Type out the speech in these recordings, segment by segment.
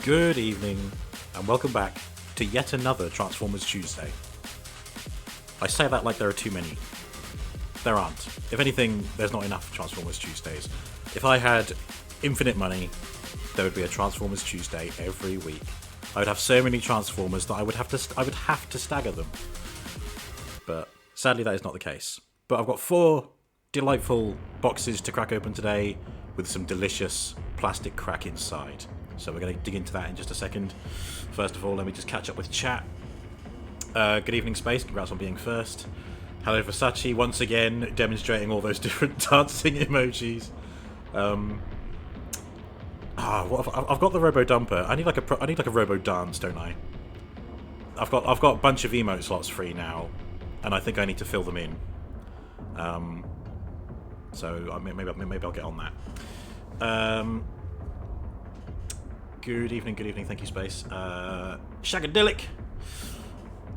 Good evening, and welcome back to yet another Transformers Tuesday. I say that like there are too many. There aren't. If anything, there's not enough Transformers Tuesdays. If I had infinite money, there would be a Transformers Tuesday every week. I would have so many Transformers that I would have to stagger them. But sadly, that is not the case. But I've got 4 delightful boxes to crack open today with some delicious plastic crack inside. So we're going to dig into that in just a second. First of all, let me just catch up with chat. Good evening, Space. Congrats on being first. Hello, Versace, once again demonstrating all those different dancing emojis. I've got the Robo Dumper. I need like a Robo Dance, don't I? I've got a bunch of emote slots free now, and I think I need to fill them in. So maybe I'll get on that. Good evening. Thank you, Space. Shagadelic.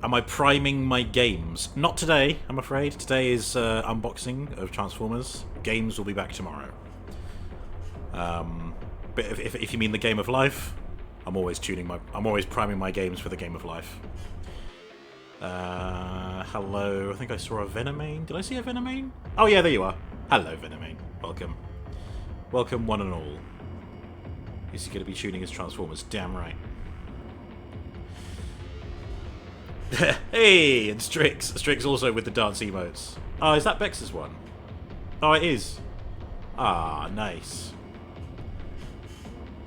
Am I priming my games? Not today, I'm afraid. Today is unboxing of Transformers. Games will be back tomorrow. But if you mean the game of life, I'm always priming my games for the game of life. Hello. I think I saw a Venomane. Did I see a Venomane? Oh yeah, there you are. Hello, Venomane. Welcome. Welcome, one and all. Is he going to be tuning his Transformers? Damn right. Hey, and Strix. Strix also with the dance emotes. Oh, is that Bex's one? Oh, it is. Ah, nice.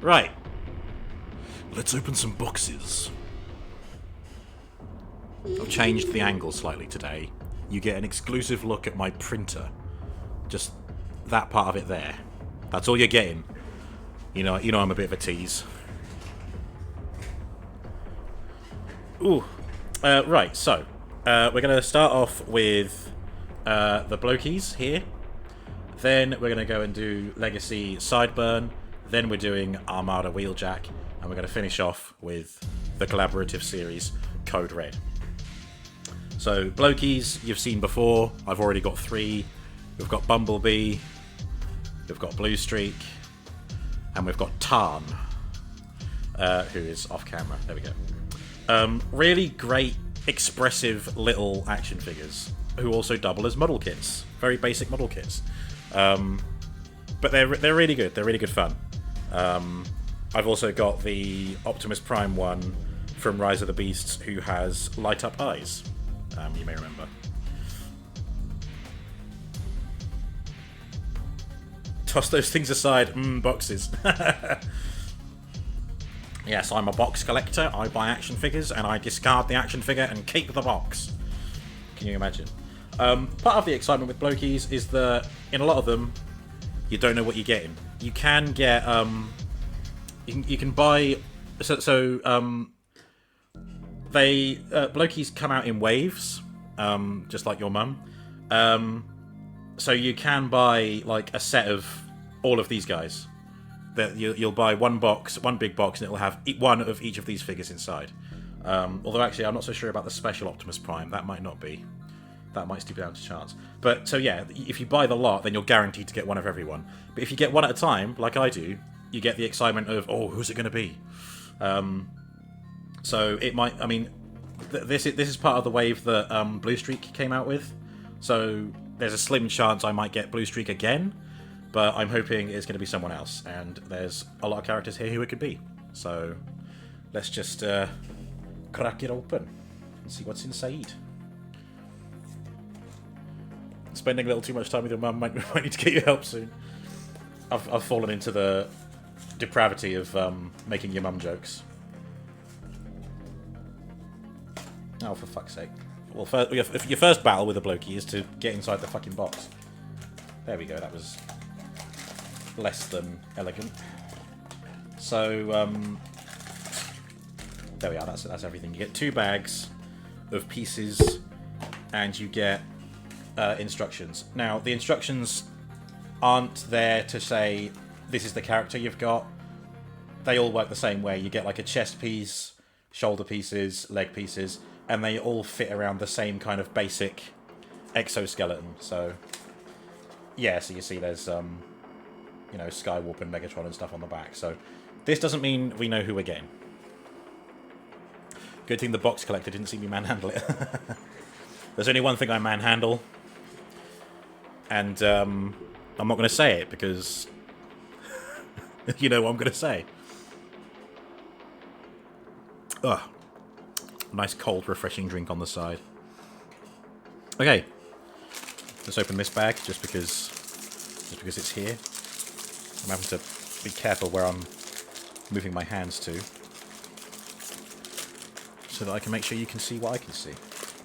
Right. Let's open some boxes. I've changed the angle slightly today. You get an exclusive look at my printer. Just that part of it there. That's all you're getting. You know I'm a bit of a tease. Ooh. Right, so we're going to start off with the Blokees here. Then we're going to go and do Legacy Sideburn. Then we're doing Armada Wheeljack. And we're going to finish off with the collaborative series Code Red. So Blokees, you've seen before. I've already got 3. We've got Bumblebee. We've got Blue Streak. And we've got Tarn, who is off camera. There we go. Really great, expressive little action figures who also double as model kits. Very basic model kits. But they're really good. They're really good fun. I've also got the Optimus Prime one from Rise of the Beasts who has light up eyes. You may remember. Toss those things aside. Boxes. Yes, I'm a box collector. I buy action figures and I discard the action figure and keep the box. Can you imagine? Part of the excitement with Blokees is that in a lot of them, you don't know what you're getting. You can get, you can buy. Blokees come out in waves, just like your mum. So you can buy like a set of all of these guys. That you'll buy one big box, and it'll have one of each of these figures inside. Although actually, I'm not so sure about the special Optimus Prime. That might not be. That might still be down to chance. But so yeah, if you buy the lot, then you're guaranteed to get one of everyone. But if you get one at a time, like I do, you get the excitement of, oh, who's it going to be? So it might. I mean, this is part of the wave that Blue Streak came out with. So there's a slim chance I might get Blue Streak again. But I'm hoping it's going to be someone else, and there's a lot of characters here who it could be. So let's just crack it open and see what's inside. Spending a little too much time with your mum might need to get you help soon. I've fallen into the depravity of making your mum jokes. Oh, for fuck's sake. Well, your first battle with a Blokey is to get inside the fucking box. There we go, that was less than elegant. So there we are. That's everything. You get 2 bags of pieces, and you get instructions. Now the instructions aren't there to say this is the character you've got. They all work the same way. You get like a chest piece, shoulder pieces, leg pieces, and they all fit around the same kind of basic exoskeleton. So yeah, so you see there's you know, Skywarp and Megatron and stuff on the back. So this doesn't mean we know who we're getting. Good thing the box collector didn't see me manhandle it. There's only one thing I manhandle. And I'm not going to say it because you know what I'm going to say. Ugh. Nice cold, refreshing drink on the side. Okay. Let's open this bag just because it's here. I'm having to be careful where I'm moving my hands to, so that I can make sure you can see what I can see.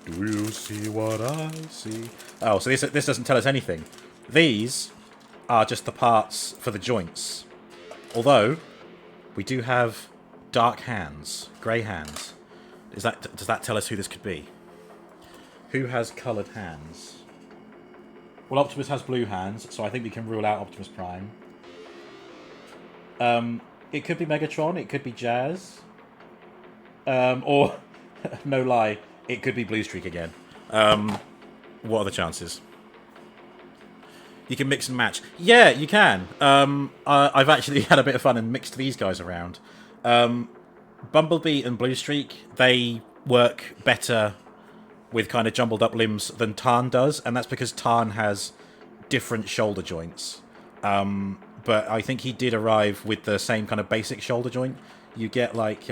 Do you see what I see? Oh, so this doesn't tell us anything. These are just the parts for the joints. Although, we do have dark hands, grey hands. Does that tell us who this could be? Who has coloured hands? Well, Optimus has blue hands, so I think we can rule out Optimus Prime. It could be Megatron, it could be Jazz. Or, no lie, it could be Bluestreak again. What are the chances? You can mix and match. Yeah, you can. I've actually had a bit of fun and mixed these guys around. Bumblebee and Bluestreak, they work better with kind of jumbled up limbs than Tarn does, and that's because Tarn has different shoulder joints. But I think he did arrive with the same kind of basic shoulder joint. You get like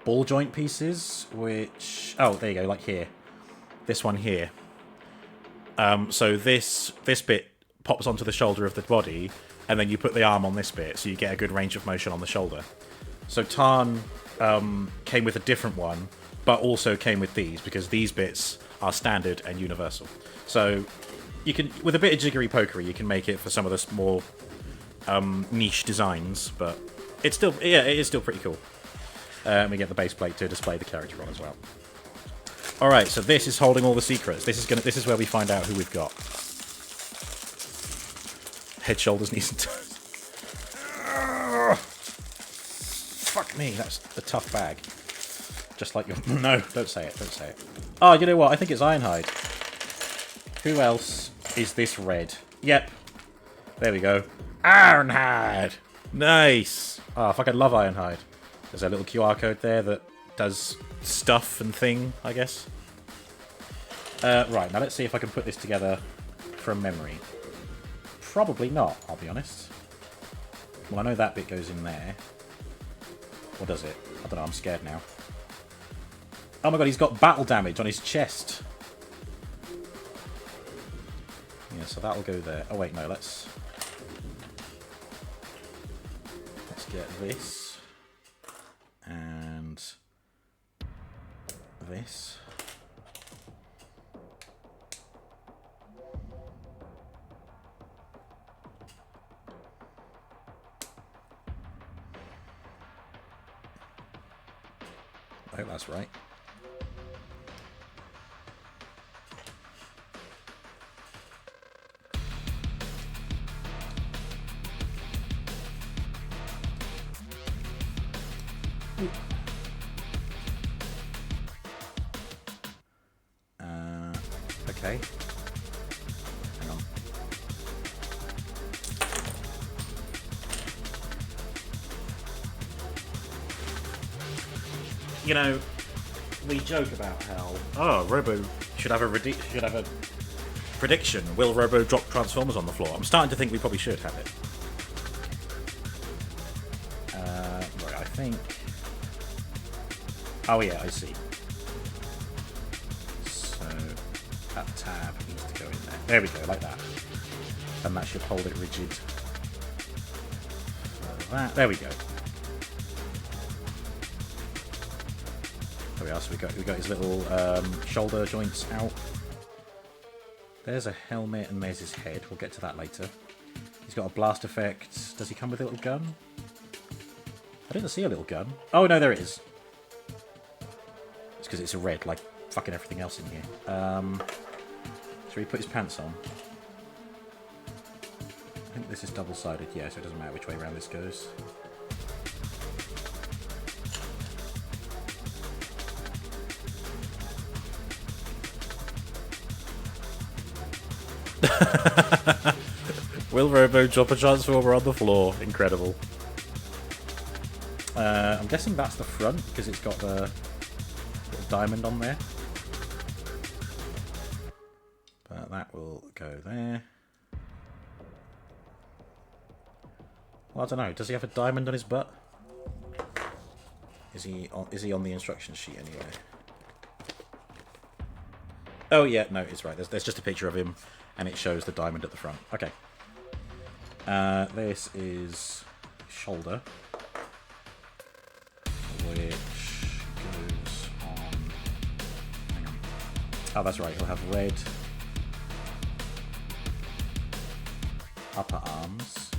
ball joint pieces, which... Oh, there you go, like here. This one here. So this bit pops onto the shoulder of the body, and then you put the arm on this bit, so you get a good range of motion on the shoulder. So Tarn came with a different one, but also came with these, because these bits are standard and universal. So you can, with a bit of jiggery-pokery, you can make it for some of the more niche designs, but it's still, yeah, it is still pretty cool. And we get the base plate to display the character on as well. All right, so this is holding all the secrets. This is where we find out who we've got. Head, shoulders, knees, and toes. Fuck me, that's a tough bag. Just like your... No, don't say it, don't say it. Oh, you know what? I think it's Ironhide. Who else is this red? Yep. There we go. Ironhide! Nice! Oh, fuck, I love Ironhide. There's a little QR code there that does stuff and thing, I guess. Right, now let's see if I can put this together from memory. Probably not, I'll be honest. Well, I know that bit goes in there. Or does it? I don't know, I'm scared now. Oh my god, he's got battle damage on his chest. Yeah, so that'll go there. Oh wait, no, let's get this. And this. I hope that's right. Okay. Hang on. You know, we joke about how Robo should have a prediction. Will Robo drop Transformers on the floor? I'm starting to think we probably should have it. Right, I think. Oh yeah, I see. So that tab needs to go in there. There we go, like that. And that should hold it rigid. Like that. There we go. There we are. So we got his little shoulder joints out. There's a helmet and there's his head. We'll get to that later. He's got a blast effect. Does he come with a little gun? I didn't see a little gun. Oh no, there it is. It's because it's a red, like fucking everything else in here. Should we put his pants on? I think this is double-sided, yeah, so it doesn't matter which way around this goes. Will Robo drop a Transformer on the floor? Incredible. I'm guessing that's the front because it's got the little diamond on there. But that will go there. Well, I don't know. Does he have a diamond on his butt? Is he on the instruction sheet anyway? Oh yeah, no, it's right. There's just a picture of him, and it shows the diamond at the front. Okay. This is shoulder, which goes on. Hang on. Oh, that's right. He'll have red upper arms.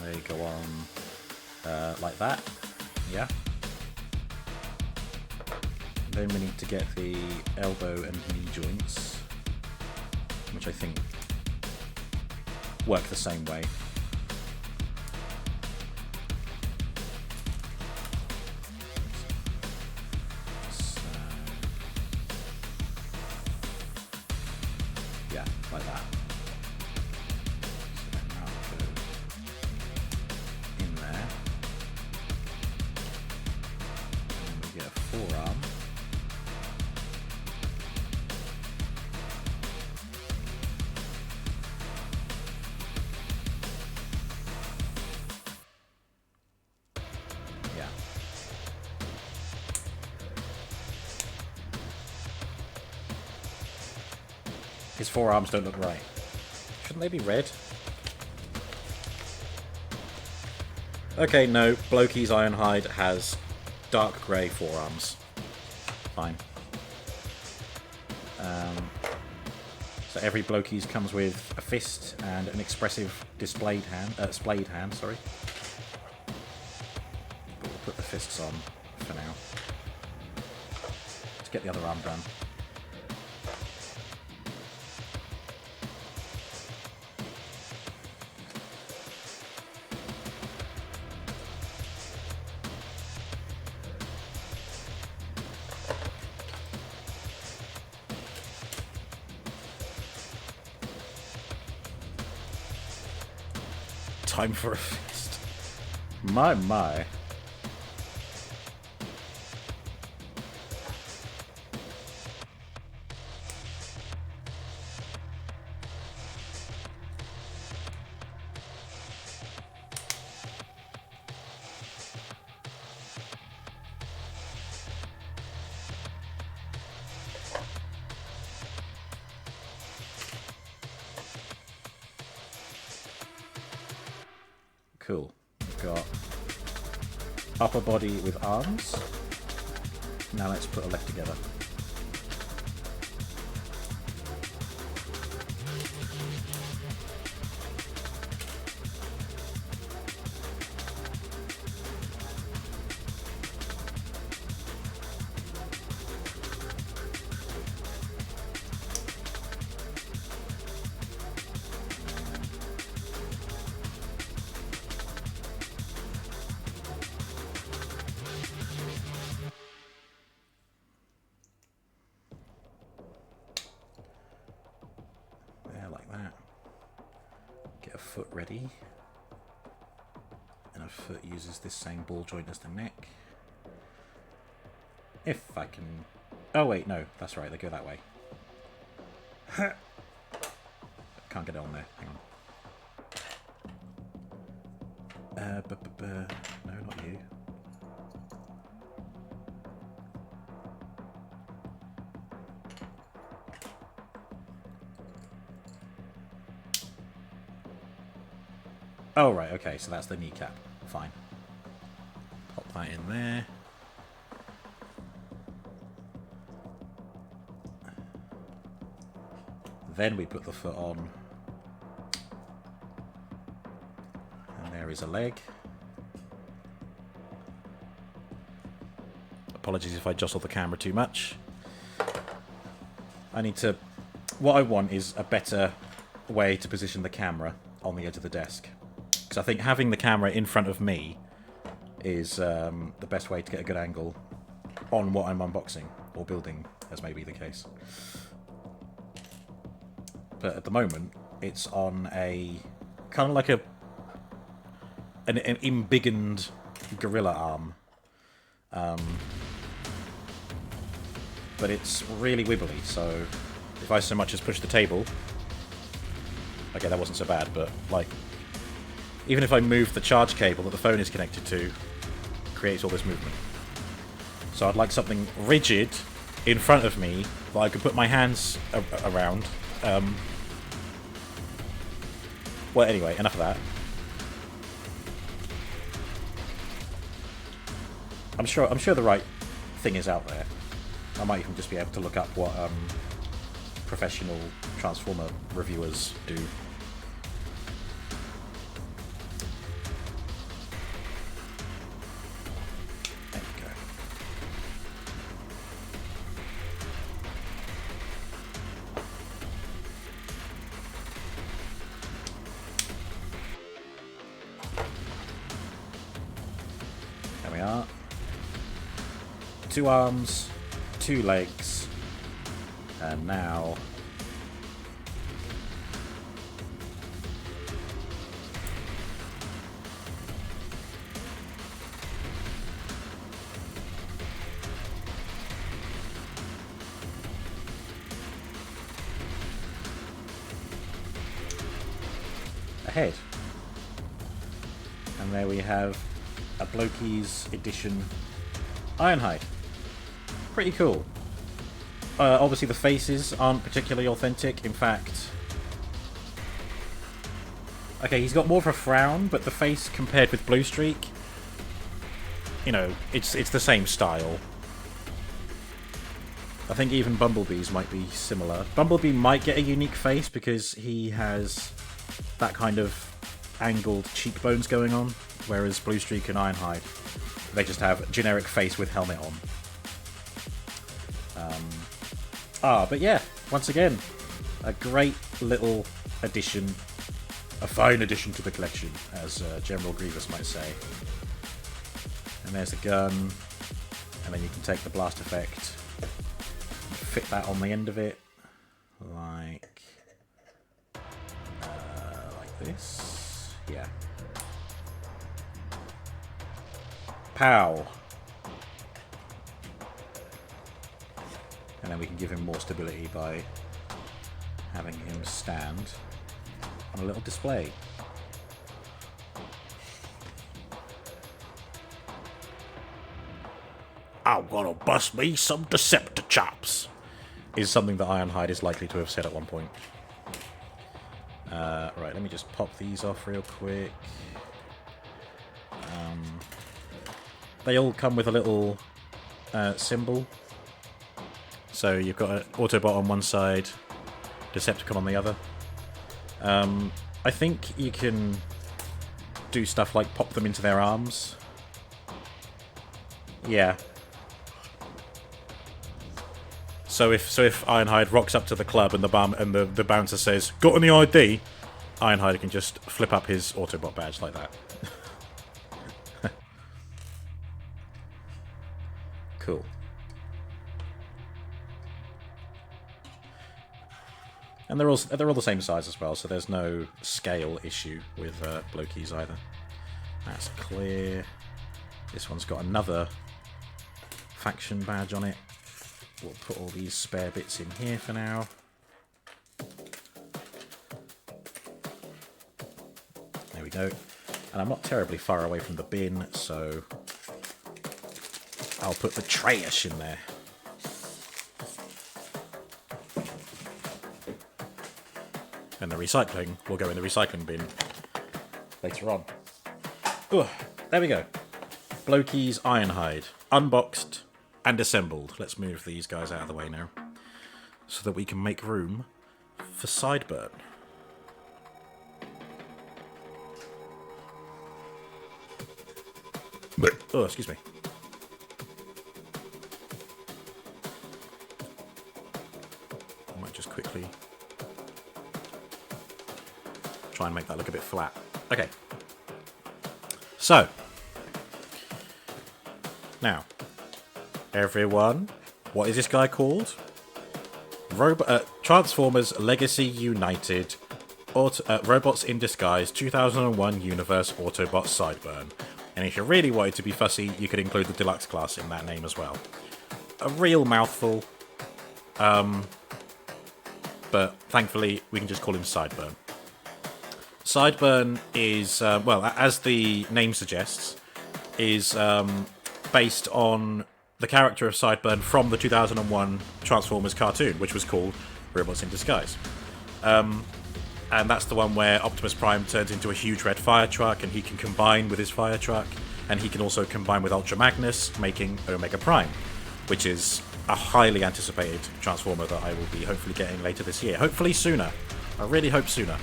And they go on like that. Yeah. Then we need to get the elbow and knee joints, which I think work the same way. So, yeah, like that. So now I'll go in there. And we get a forearm. His forearms don't look right. Shouldn't they be red? Okay, no. Blokees Ironhide has dark grey forearms. Fine. So every Blokees comes with a fist and an expressive splayed hand, sorry. But we'll put the fists on for now. Let's get the other arm done. Time for a fist. My. Cool. We've got upper body with arms. Now let's put a leg together. Foot ready, and a foot uses this same ball joint as the neck. If I can... Oh wait, no, that's right, they go that way. Can't get it on there, hang on. No, not you. Oh, right, okay, so that's the kneecap. Fine. Pop that in there. Then we put the foot on. And there is a leg. Apologies if I jostle the camera too much. I need to... What I want is a better way to position the camera on the edge of the desk. I think having the camera in front of me is the best way to get a good angle on what I'm unboxing or building, as may be the case. but at the moment it's on a kind of like an embiggened gorilla arm. But it's really wibbly, so if I so much as push the table... Okay, that wasn't so bad, but, like, even if I move the charge cable that the phone is connected to, it creates all this movement. So I'd like something rigid in front of me that I could put my hands around. Well, anyway, enough of that. I'm sure the right thing is out there. I might even just be able to look up what professional Transformer reviewers do. There you go. There we are. 2 arms, 2 legs, and now a head. And there we have a Blokees edition Ironhide. Pretty cool. Obviously the faces aren't particularly authentic. In fact... Okay, he's got more of a frown, but the face compared with Blue Streak... You know, it's the same style. I think even Bumblebee's might be similar. Bumblebee might get a unique face because he has that kind of angled cheekbones going on, whereas Blue Streak and Ironhide, they just have generic face with helmet on. But yeah, once again, a great little addition, a fine addition to the collection, as General Grievous might say. And there's the gun, and then you can take the blast effect, fit that on the end of it, like this. Yeah. Pow! And then we can give him more stability by having him stand on a little display. I'm gonna bust me some Deceptor chops, is something that Ironhide is likely to have said at one point. Right, let me just pop these off real quick. They all come with a little symbol. So you've got an Autobot on one side, Decepticon on the other. I think you can do stuff like pop them into their arms. Yeah. So if Ironhide rocks up to the club and the bouncer says, "Got any ID?" Ironhide can just flip up his Autobot badge like that. Cool. And they're all the same size as well, so there's no scale issue with Blokees either. That's clear. This one's got another faction badge on it. We'll put all these spare bits in here for now. There we go. And I'm not terribly far away from the bin, so I'll put the trash in there. And the recycling will go in the recycling bin later on. Ooh, there we go. Blokees Ironhide. Unboxed and assembled. Let's move these guys out of the way now, so that we can make room for Sideburn. Oh, excuse me. I might just quickly try and make that look a bit flat. Okay. So, now, everyone, what is this guy called? Transformers Legacy United Robots in Disguise 2001 Universe Autobot Sideburn. And if you really wanted to be fussy, you could include the deluxe class in that name as well. A real mouthful, but thankfully we can just call him Sideburn. Sideburn is, well, as the name suggests, is based on the character of Sideburn from the 2001 Transformers cartoon, which was called Robots in Disguise. And that's the one where Optimus Prime turns into a huge red fire truck, and he can combine with his fire truck, and he can also combine with Ultra Magnus, making Omega Prime, which is a highly anticipated Transformer that I will be hopefully getting later this year. Hopefully sooner. I really hope sooner.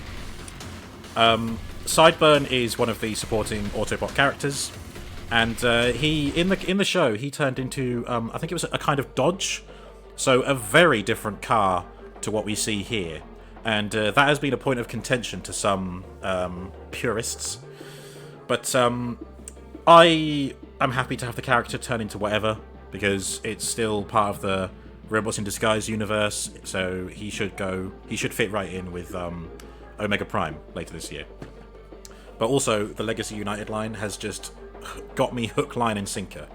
Sideburn is one of the supporting Autobot characters, and he in the show he turned into I think it was a kind of Dodge, so a very different car to what we see here. And that has been a point of contention to some purists. But I am happy to have the character turn into whatever, because it's still part of the Robots in Disguise universe, so he should fit right in with Omega Prime later this year. But also, the Legacy United line has just got me hook, line, and sinker.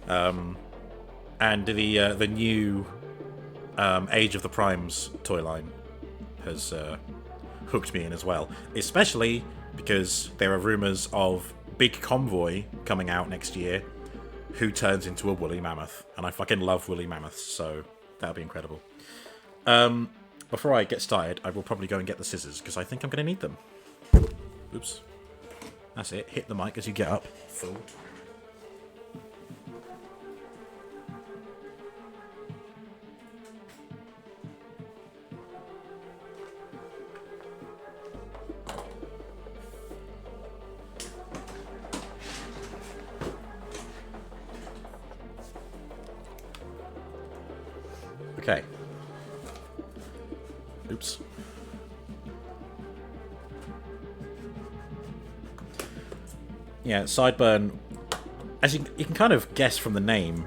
And the new Age of the Primes toy line has hooked me in as well, especially because there are rumours of Big Convoy coming out next year, who turns into a woolly mammoth, and I fucking love woolly mammoths, so that'll be incredible. Before I get started, I will probably go and get the scissors, because I think I'm going to need them. Oops. That's it, hit the mic as you get up, fool. Okay. Oops. Yeah, Sideburn, as you can kind of guess from the name,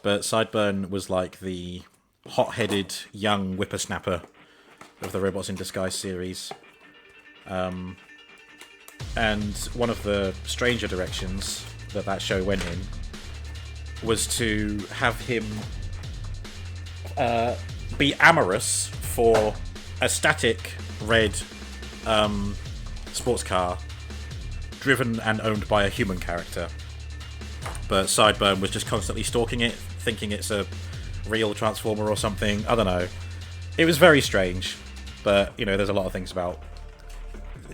but Sideburn was like the hot-headed young whippersnapper of the Robots in Disguise series. And one of the stranger directions that show went in was to have him be amorous for a static red sports car driven and owned by a human character. But Sideburn was just constantly stalking it, thinking it's a real Transformer or something. I don't know. It was very strange, but, you know, there's a lot of things about...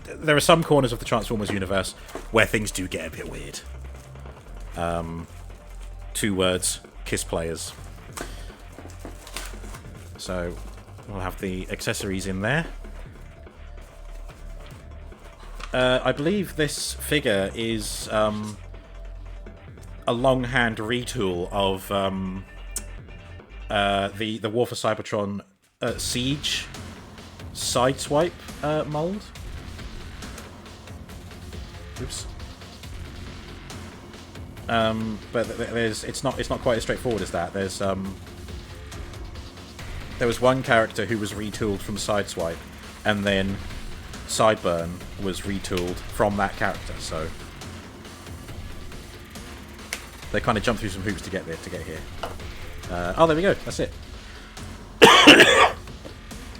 There are some corners of the Transformers universe where things do get a bit weird. 2 words, kiss players. So, we'll have the accessories in there. I believe this figure is a longhand retool of the War for Cybertron Siege Sideswipe mold. Oops. But it's not quite as straightforward as that. There was one character who was retooled from Sideswipe, and then Sideburn was retooled from that character, so they kind of jumped through some hoops to get here. Oh, there we go. That's it.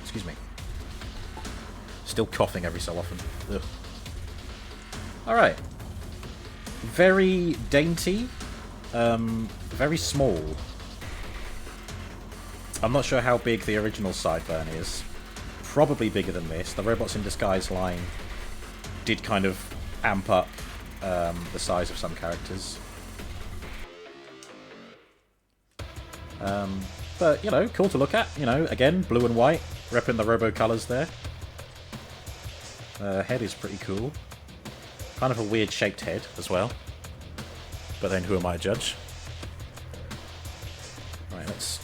Excuse me. Still coughing every so often. Ugh. All right. Very dainty. Very small. I'm not sure how big the original Sideburn is. Probably bigger than this. The Robots in Disguise line did kind of amp up the size of some characters. But, you know, cool to look at. You know, again, blue and white, repping the Robo colours there. Head is pretty cool. Kind of a weird shaped head as well. But then who am I to judge? Right, let's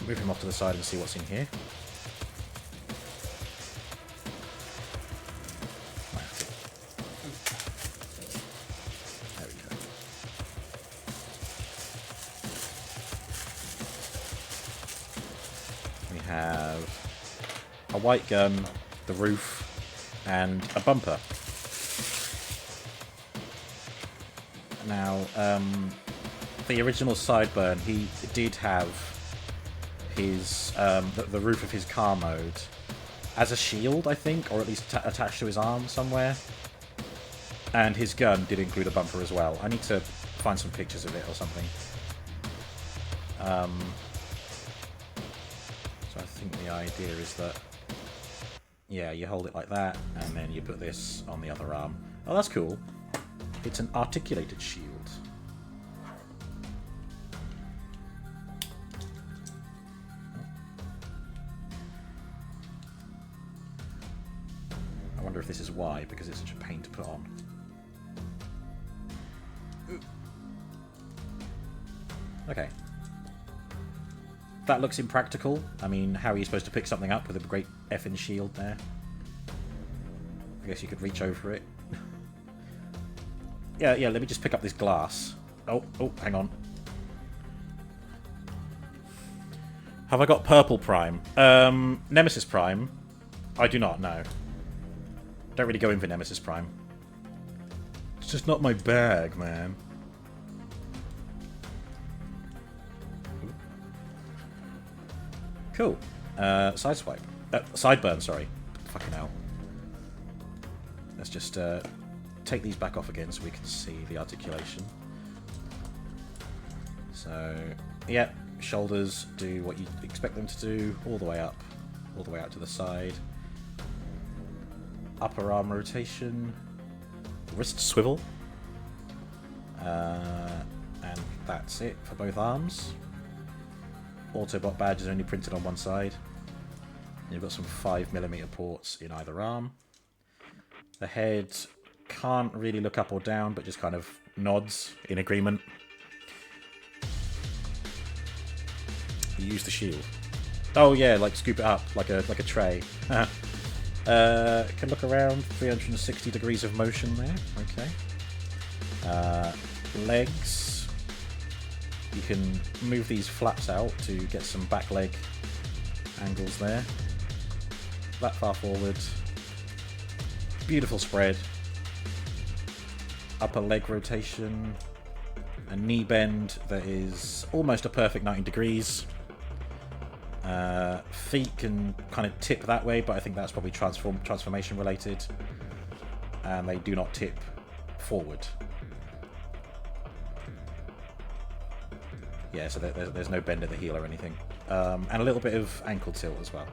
move him off to the side and see what's in here. There we go. We have a white gun, the roof, and a bumper. Now, the original Sideburn, he did have his the roof of his car mode as a shield, I think, or at least attached to his arm somewhere. And his gun did include a bumper as well. I need to find some pictures of it or something. So I think the idea is that, yeah, you hold it like that, and then you put this on the other arm. Oh, that's cool. It's an articulated shield. I wonder if this is why, because it's such a pain to put on. Okay. That looks impractical. I mean, how are you supposed to pick something up with a great effing shield there? I guess you could reach over it. Yeah, let me just pick up this glass. Oh, hang on. Have I got Purple Prime? Nemesis Prime? I do not know. Don't really go in for Nemesis Prime. It's just not my bag, man. Cool. Sideswipe. Sideburn, sorry. Fucking hell. Let's just take these back off again so we can see the articulation. So, yeah, shoulders do what you expect them to do, all the way up, all the way out to the side. Upper arm rotation, wrist swivel, and that's it for both arms. Autobot badge is only printed on one side. You've got some 5mm ports in either arm. The head can't really look up or down, but just kind of nods in agreement. You use the shield. Oh yeah, like scoop it up like a tray. Can look around, 360 degrees of motion there. Okay. Legs. You can move these flaps out to get some back leg angles there. That far forward. Beautiful spread. Upper leg rotation. A knee bend that is almost a perfect 90 degrees. Feet can kind of tip that way, but I think that's probably transformation related. And they do not tip forward. Yeah, so there's no bend at the heel or anything. And a little bit of ankle tilt as well.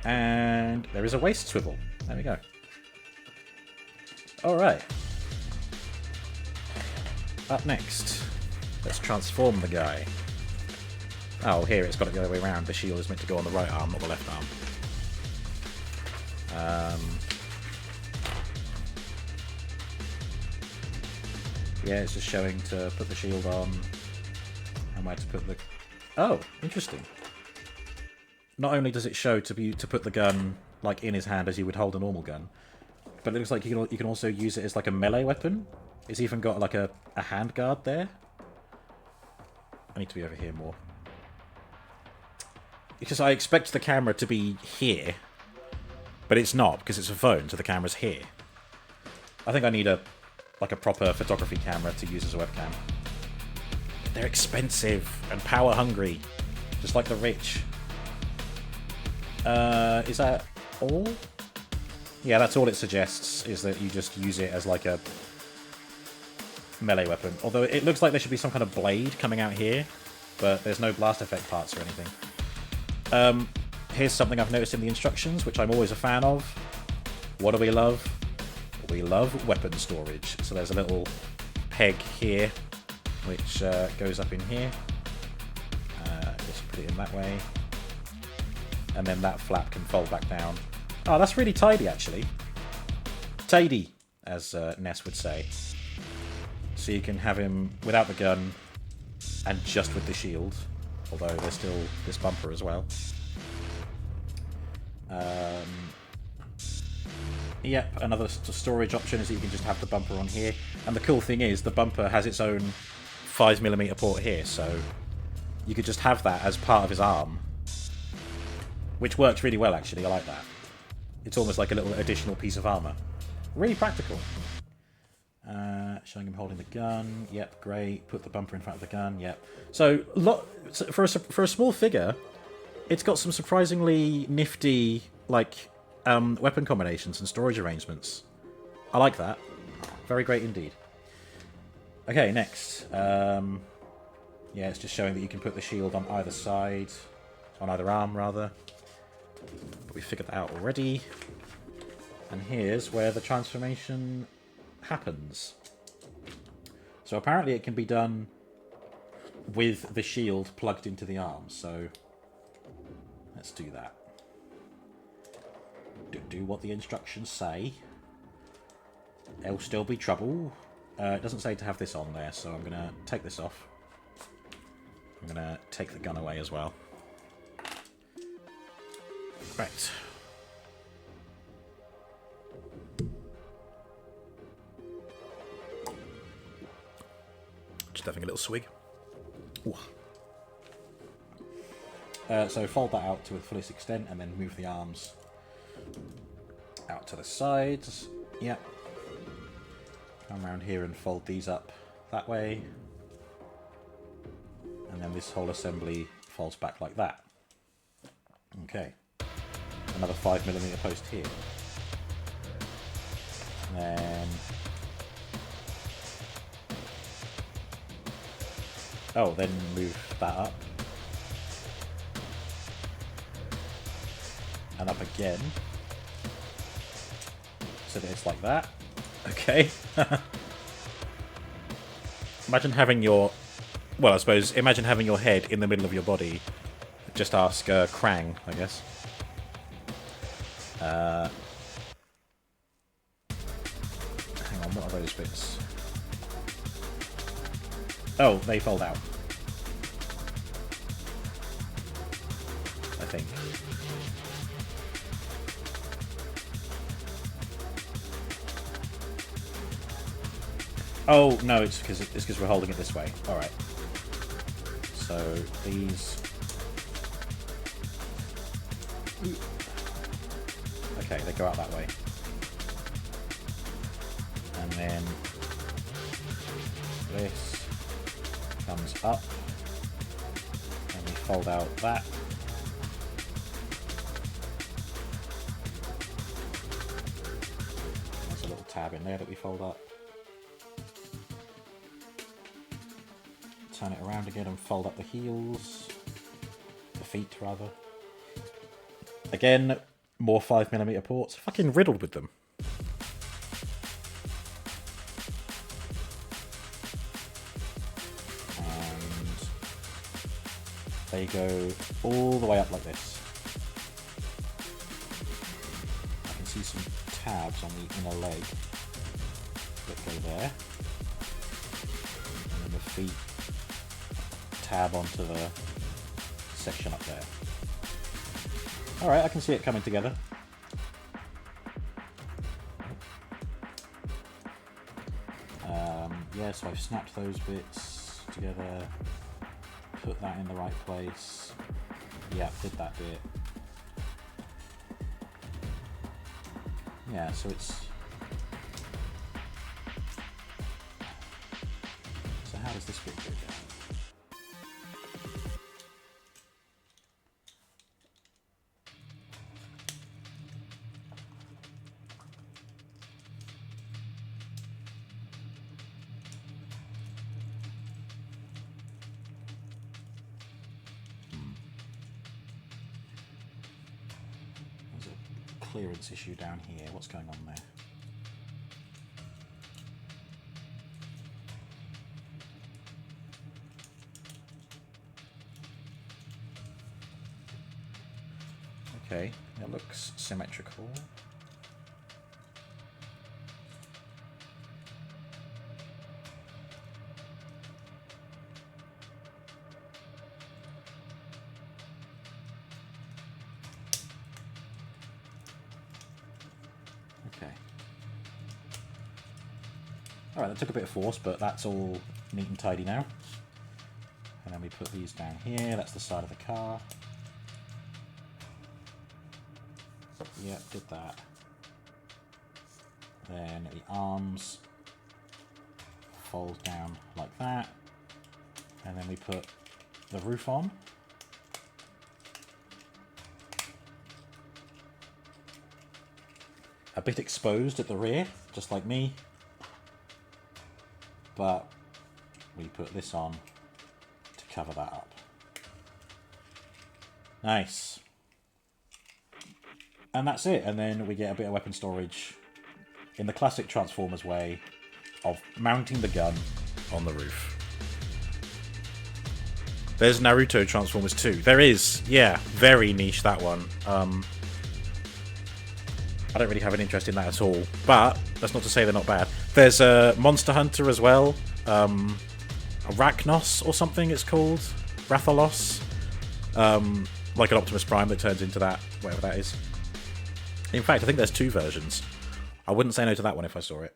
And there is a waist swivel. There we go. Alright. Up next, let's transform the guy. Oh, here it's got it the other way around. The shield is meant to go on the right arm, not the left arm. Yeah, it's just showing to put the shield on. Am I to put the... Oh, interesting. Not only does it show to put the gun like in his hand as you would hold a normal gun, but it looks like you can also use it as like a melee weapon. It's even got like a hand guard there. I need to be over here more. Because I expect the camera to be here, but it's not, because it's a phone, so the camera's here. I think I need a proper photography camera to use as a webcam. They're expensive and power hungry, just like the rich. Is that all? Yeah, that's all it suggests, is that you just use it as like a melee weapon. Although it looks like there should be some kind of blade coming out here, but there's no blast effect parts or anything. Here's something I've noticed in the instructions, which I'm always a fan of. What do we love? We love weapon storage. So there's a little peg here, which goes up in here. Just put it in that way. And then that flap can fold back down. Oh, that's really tidy, actually. Tidy, as Ness would say. So you can have him without the gun and just with the shield. Although there's still this bumper as well. Yep, another storage option is that you can just have the bumper on here. And the cool thing is, the bumper has its own 5mm port here, so you could just have that as part of his arm which works really well, actually. I like that. It's almost like a little additional piece of armour. Really practical. Showing him holding the gun. Yep, great. Put the bumper in front of the gun. Yep. So, for a small figure, it's got some surprisingly nifty, like, weapon combinations and storage arrangements. I like that. Very great indeed. Okay, next. Yeah, it's just showing that you can put the shield on either side. On either arm, rather. But we figured that out already. And here's where the transformation happens. So apparently it can be done with the shield plugged into the arm. So let's do that. Do what the instructions say. There'll still be trouble. It doesn't say to have this on there, so I'm going to take this off. I'm going to take the gun away as well. Right. Just having a little swig. So fold that out to its fullest extent and then move the arms out to the sides. Yep. Come around here and fold these up that way. And then this whole assembly folds back like that. Okay. Another 5mm post here. And then... oh, then move that up. And up again. So that it's like that. Okay. Imagine having your... well, I suppose, imagine having your head in the middle of your body. Just ask Krang, I guess. Hang on, what are those bits? Oh, they fold out. I think. Oh, no, it's because we're holding it this way. Alright. So, these... okay, they go out that way. And then... this comes up. And we fold out that. There's a little tab in there that we fold up. Turn it around again and fold up the heels. The feet, rather. Again, more 5mm ports. Fucking riddled with them. And they go all the way up like this. I can see some tabs on the inner leg that go there. And then the feet tab onto the section up there. Alright, I can see it coming together. Yeah, so I've snapped those bits together, put that in the right place. Yeah, did that bit. Yeah, so it's... so how does this bit go down? Clearance issue down here. What's going on there? Okay, it looks symmetrical. Okay. Alright, that took a bit of force, but that's all neat and tidy now. And then we put these down here. That's the side of the car. Yeah, did that. Then the arms fold down like that. And then we put the roof on. A bit exposed at the rear, just like me. But we put this on to cover that up. Nice. And that's it. And then we get a bit of weapon storage in the classic Transformers way of mounting the gun on the roof. There's Naruto Transformers 2. There is, yeah, very niche, that one. I don't really have an interest in that at all, but that's not to say they're not bad. There's a Monster Hunter as well, Arachnos or something it's called, Rathalos, like an Optimus Prime that turns into that, whatever that is. In fact, I think there's 2 versions. I wouldn't say no to that one if I saw it.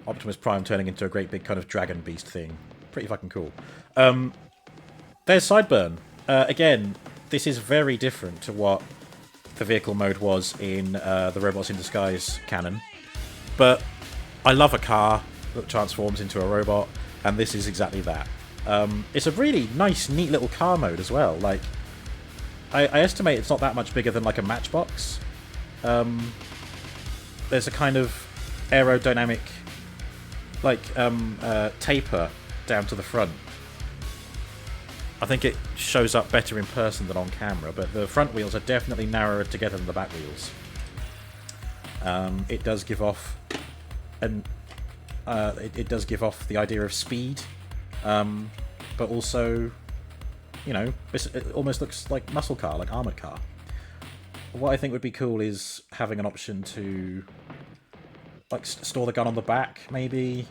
Optimus Prime turning into a great big kind of dragon beast thing. Pretty fucking cool. There's Sideburn. Again, this is very different to what the vehicle mode was in the Robots in Disguise canon. But I love a car that transforms into a robot, and this is exactly that. It's a really nice, neat little car mode as well. Like, I estimate it's not that much bigger than like a Matchbox. There's a kind of aerodynamic, like, taper down to the front. I think it shows up better in person than on camera, but the front wheels are definitely narrower together than the back wheels. It does give off it does give off the idea of speed, but also, you know, it almost looks like muscle car, like armored car. What I think would be cool is having an option to, like, store the gun on the back, maybe.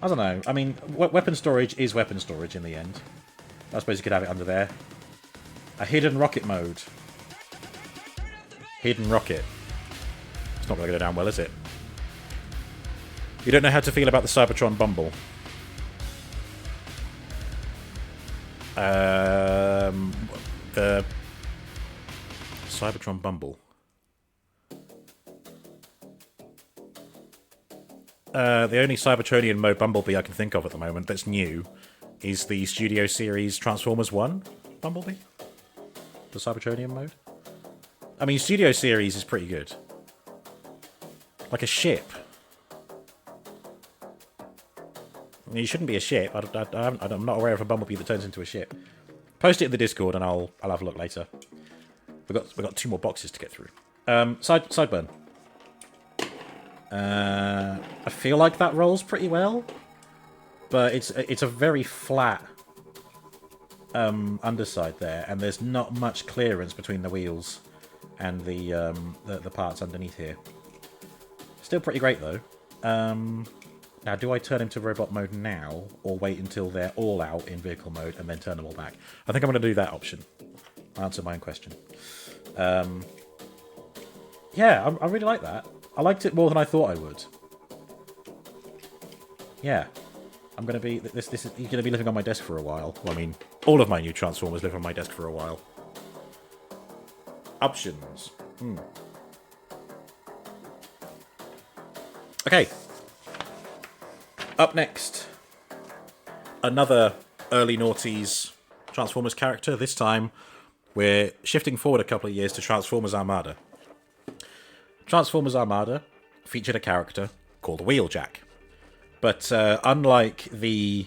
I don't know. I mean, weapon storage is weapon storage in the end. I suppose you could have it under there. A hidden rocket mode. Hidden rocket. It's not going to go down well, is it? You don't know how to feel about the Cybertron Bumble. The Cybertron Bumble. The only Cybertronian mode Bumblebee I can think of at the moment that's new is the Studio Series Transformers 1 Bumblebee. The Cybertronian mode. I mean, Studio Series is pretty good. Like a ship. I mean, it shouldn't be a ship. I'm not aware of a Bumblebee that turns into a ship. Post it in the Discord and I'll have a look later. We've got 2 more boxes to get through. Sideburn. I feel like that rolls pretty well, but it's a very flat underside there, and there's not much clearance between the wheels and the parts underneath here. Still pretty great though. Now, do I turn him to robot mode now, or wait until they're all out in vehicle mode and then turn them all back? I think I'm going to do that option. Answer my own question. Yeah, I really like that. I liked it more than I thought I would. Yeah. I'm going to be... This is going to be living on my desk for a while. Well, I mean, all of my new Transformers live on my desk for a while. Options. Okay. Up next. Another early noughties Transformers character. This time, we're shifting forward a couple of years to Transformers Armada. Transformers Armada featured a character called Wheeljack. But unlike the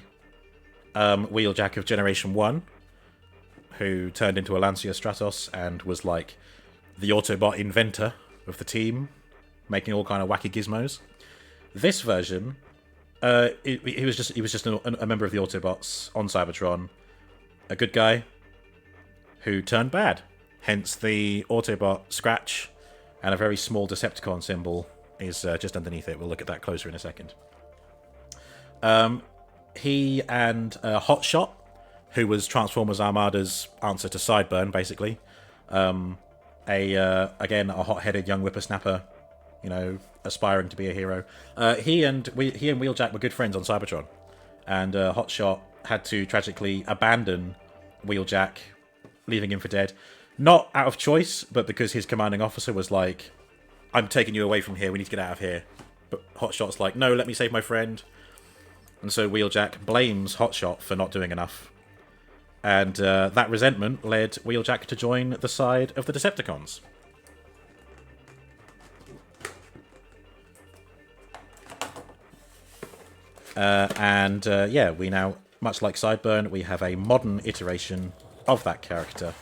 Wheeljack of Generation 1, who turned into a Lancia Stratos and was like the Autobot inventor of the team, making all kind of wacky gizmos, this version, he was just a member of the Autobots on Cybertron, a good guy who turned bad. Hence the Autobot scratch. And a very small Decepticon symbol is just underneath it. We'll look at that closer in a second. He and Hotshot, who was Transformers Armada's answer to Sideburn, basically. Again, a hot-headed young whippersnapper, you know, aspiring to be a hero. He and Wheeljack were good friends on Cybertron. And Hotshot had to tragically abandon Wheeljack, leaving him for dead. Not out of choice, but because his commanding officer was like, I'm taking you away from here, we need to get out of here. But Hotshot's like, no, let me save my friend. And so Wheeljack blames Hotshot for not doing enough. And that resentment led Wheeljack to join the side of the Decepticons. Yeah, we now, much like Sideburn, we have a modern iteration of that character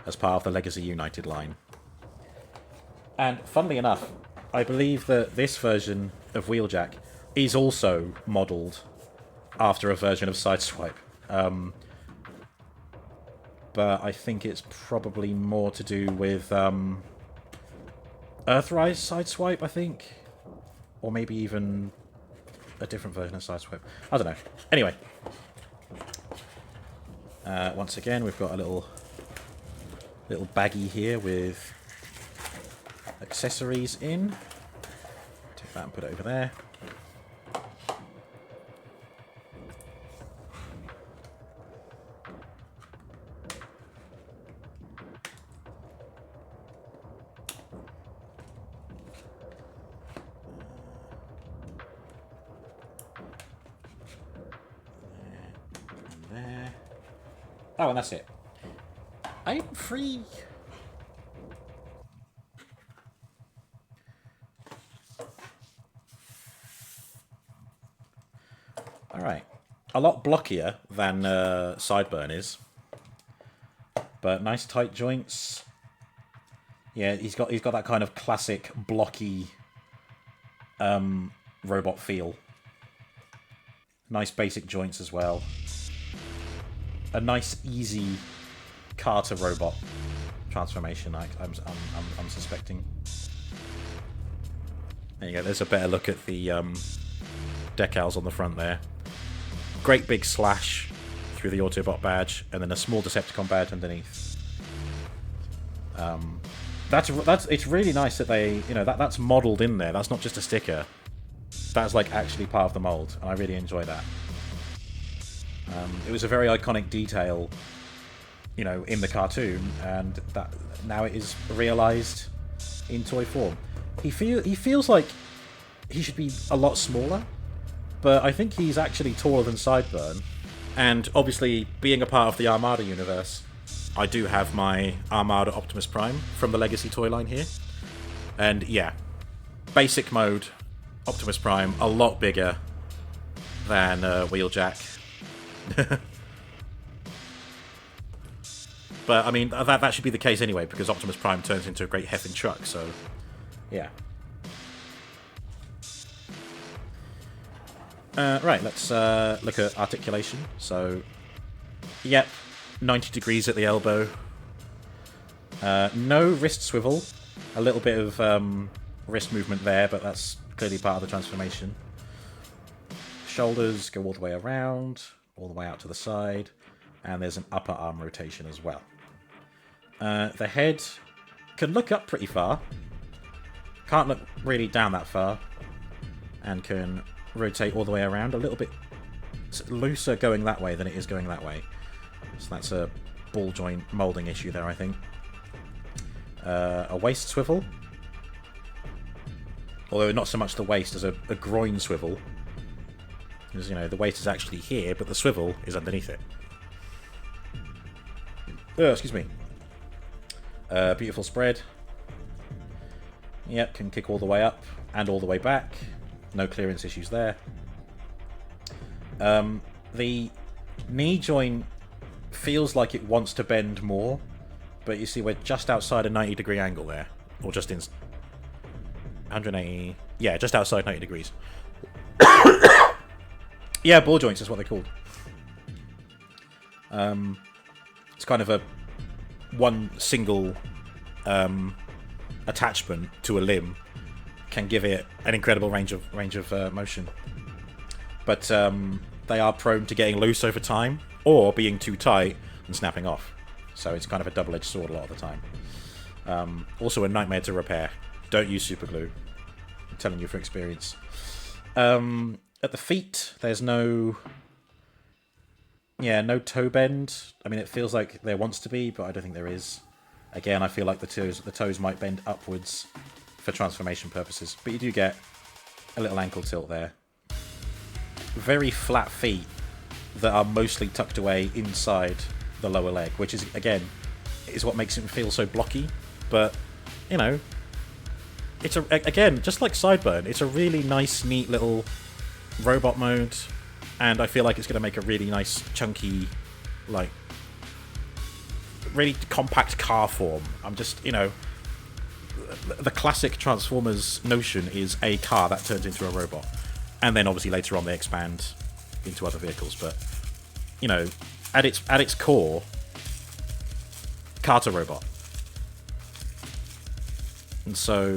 as part of the Legacy United line. And funnily enough, I believe that this version of Wheeljack is also modelled after a version of Sideswipe. But I think it's probably more to do with Earthrise Sideswipe, I think. Or maybe even a different version of Sideswipe. I don't know. Anyway. Once again, we've got a little baggie here with accessories in. Take that and put it over there. Oh, and that's it. I'm free. Alright. A lot blockier than Sideburn is. But nice tight joints. Yeah, he's got that kind of classic blocky robot feel. Nice basic joints as well. A nice, easy Carter robot transformation. I'm suspecting. There you go. There's a better look at the decals on the front there. Great big slash through the Autobot badge, and then a small Decepticon badge underneath. That's it's really nice that they that's modelled in there. That's not just a sticker. That's like actually part of the mold, and I really enjoy that. It was a very iconic detail, in the cartoon, and that now it is realised in toy form. He feels like he should be a lot smaller, but I think he's actually taller than Sideburn. And obviously, being a part of the Armada universe, I do have my Armada Optimus Prime from the Legacy toy line here. And yeah, basic mode Optimus Prime, a lot bigger than Wheeljack. But I mean that should be the case anyway, because Optimus Prime turns into a great heffing truck, so yeah. Right, let's look at articulation. So yep, 90 degrees at the elbow. No wrist swivel. A little bit of wrist movement there, but that's clearly part of the transformation. Shoulders go all the way around, all the way out to the side, and there's an upper arm rotation as well. The head can look up pretty far, can't look really down that far, and can rotate all the way around. A little bit looser going that way than it is going that way. So that's a ball joint moulding issue there, I think. A waist swivel. Although not so much the waist as a groin swivel. Because, the waist is actually here, but the swivel is underneath it. Excuse me. Beautiful spread. Yep, can kick all the way up and all the way back. No clearance issues there. The knee joint feels like it wants to bend more, but you see we're just outside a 90-degree angle there. Or just in 180... Yeah, just outside 90 degrees. Yeah, ball joints is what they're called. It's kind of a one single attachment to a limb can give it an incredible range of motion. But they are prone to getting loose over time, or being too tight and snapping off. So it's kind of a double-edged sword a lot of the time. Also a nightmare to repair. Don't use super glue. I'm telling you from experience. At the feet, there's no toe bend. I mean, it feels like there wants to be, but I don't think there is. Again, I feel like the toes might bend upwards for transformation purposes, but you do get a little ankle tilt there. Very flat feet that are mostly tucked away inside the lower leg, which is, again, is what makes him feel so blocky. But, you know, it's again, just like Sideburn, it's a really nice, neat little robot mode, and I feel like it's going to make a really nice, chunky, like, really compact car form. I'm just, you know, the classic Transformers notion is a car that turns into a robot, and then obviously later on they expand into other vehicles. But, you know, at its core, car to robot. And so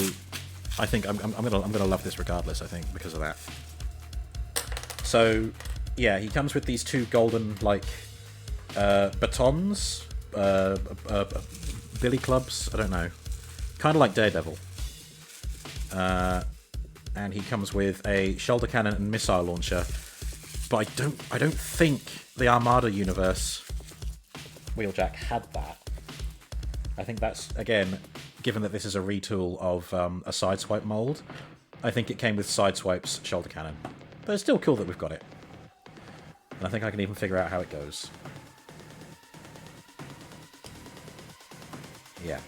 I think I'm gonna love this regardless, I think, because of that. So yeah, he comes with these two golden, like, batons, billy clubs, I don't know, kind of like Daredevil. And he comes with a shoulder cannon and missile launcher, but I don't think the Armada universe Wheeljack had that. I think that's, again, given that this is a retool of a Sideswipe mold, I think it came with Sideswipe's shoulder cannon. But it's still cool that we've got it. And I think I can even figure out how it goes. Yeah.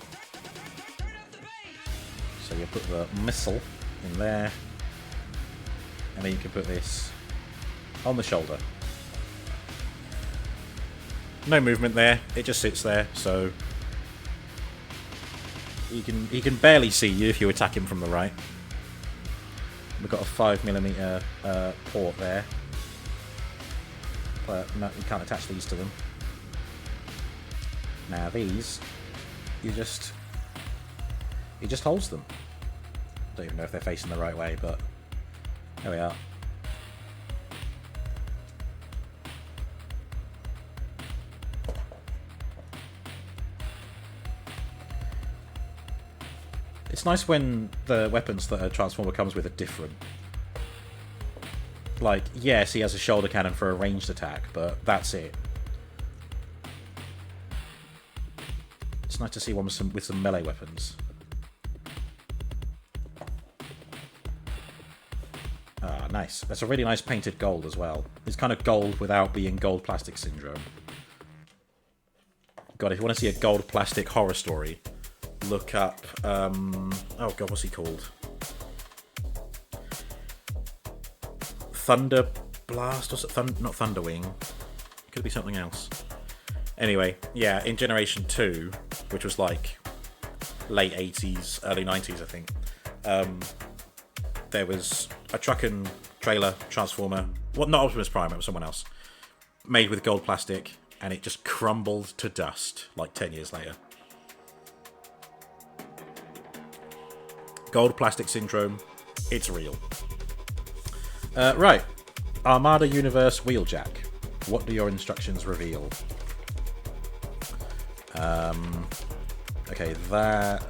So you put the missile in there, and then you can put this on the shoulder. No movement there, it just sits there, so he can barely see you if you attack him from the right. We've got a 5mm port there, but no, you can't attach these to them. Now these, he just holds them. Don't even know if they're facing the right way, but there we are. It's nice when the weapons that a Transformer comes with are different. Like, yes, he has a shoulder cannon for a ranged attack, but that's it. It's nice to see one with some melee weapons. Ah, nice. That's a really nice painted gold as well. It's kind of gold without being gold plastic syndrome. God, if you want to see a gold plastic horror story, look up, oh god, what's he called? Thunder Blast, or not Thunderwing. Could be something else. Anyway, yeah, in Generation 2, which was like late 80s, early 90s, I think, there was a truck and trailer Transformer, well, not Optimus Prime, it was someone else, made with gold plastic, and it just crumbled to dust like 10 years later. Gold plastic syndrome, it's real. Right, Armada Universe Wheeljack. What do your instructions reveal? Okay, that...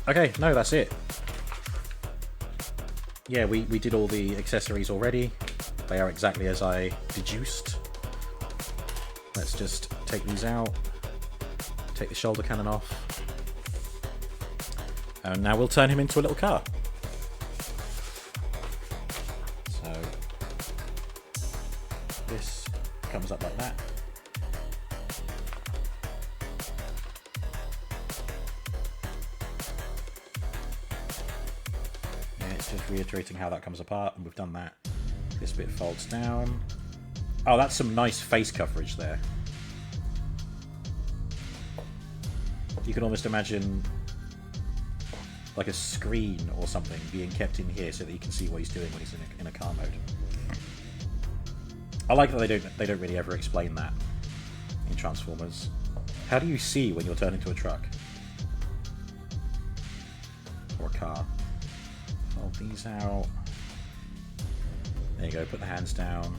Okay, no, that's it. Yeah, we did all the accessories already. They are exactly as I deduced. Let's just take these out. Take the shoulder cannon off. And now we'll turn him into a little car. So this comes up like that. Yeah, it's just reiterating how that comes apart, and we've done that. This bit folds down. Oh, that's some nice face coverage there. You can almost imagine like a screen or something being kept in here so that you can see what he's doing when he's in a car mode. I like that they don't really ever explain that in Transformers. How do you see when you're turned into a truck? Or a car? Fold these out. There you go, put the hands down.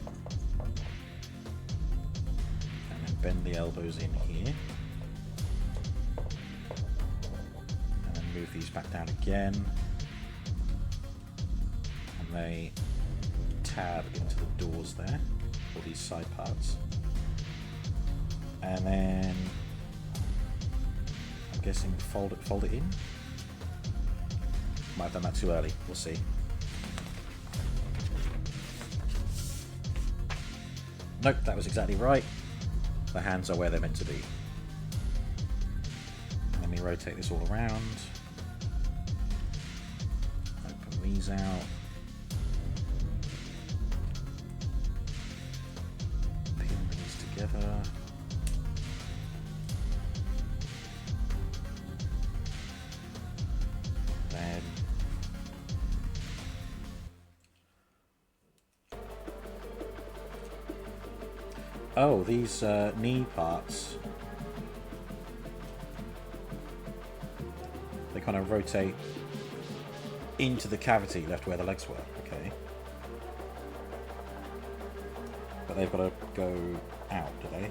And then bend the elbows in here. Move these back down again, and they tab into the doors there, all these side parts, and then guessing fold it in. Might have done that too early. We'll see. Nope, that was exactly right. The hands are where they're meant to be. Let me rotate this all around. Open these out. Pin these together. Then oh, these knee parts, they kind of rotate into the cavity left where the legs were. Okay. But they've got to go out, do they?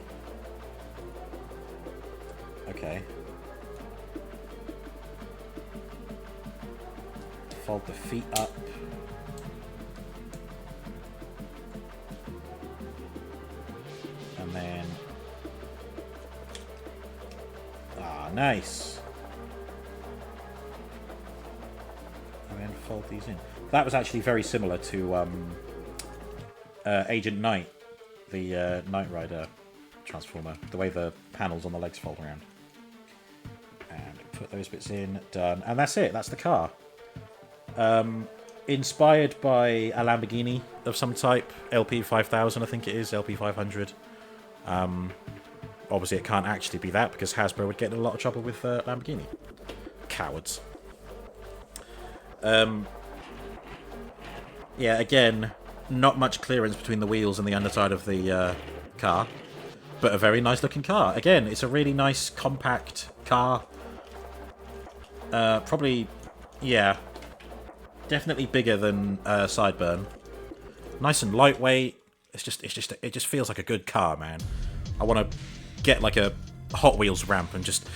Okay. Fold the feet up. And then... ah, nice. And then fold these in. That was actually very similar to Agent Knight, the Knight Rider Transformer. The way the panels on the legs fold around. And put those bits in. Done. And that's it. That's the car. Inspired by a Lamborghini of some type. LP 5000, I think it is. LP 500. Obviously, it can't actually be that because Hasbro would get in a lot of trouble with Lamborghini. Cowards. Yeah, again, not much clearance between the wheels and the underside of the car, but a very nice looking car. Again, it's a really nice, compact car. Probably, yeah, definitely bigger than Sideburn. Nice and lightweight. It just feels like a good car, man. I want to get like a Hot Wheels ramp and just...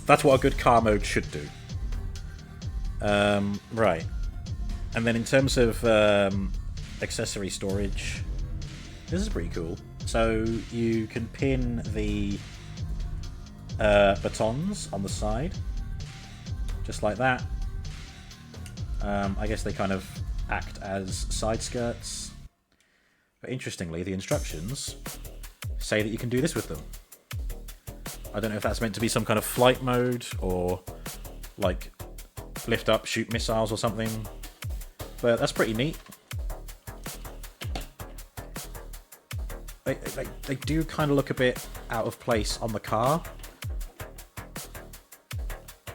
That's what a good car mode should do. Right. And then in terms of accessory storage, this is pretty cool. So you can pin the batons on the side, just like that. I guess they kind of act as side skirts. But interestingly, the instructions say that you can do this with them. I don't know if that's meant to be some kind of flight mode or like lift up, shoot missiles or something. But that's pretty neat. They do kind of look a bit out of place on the car.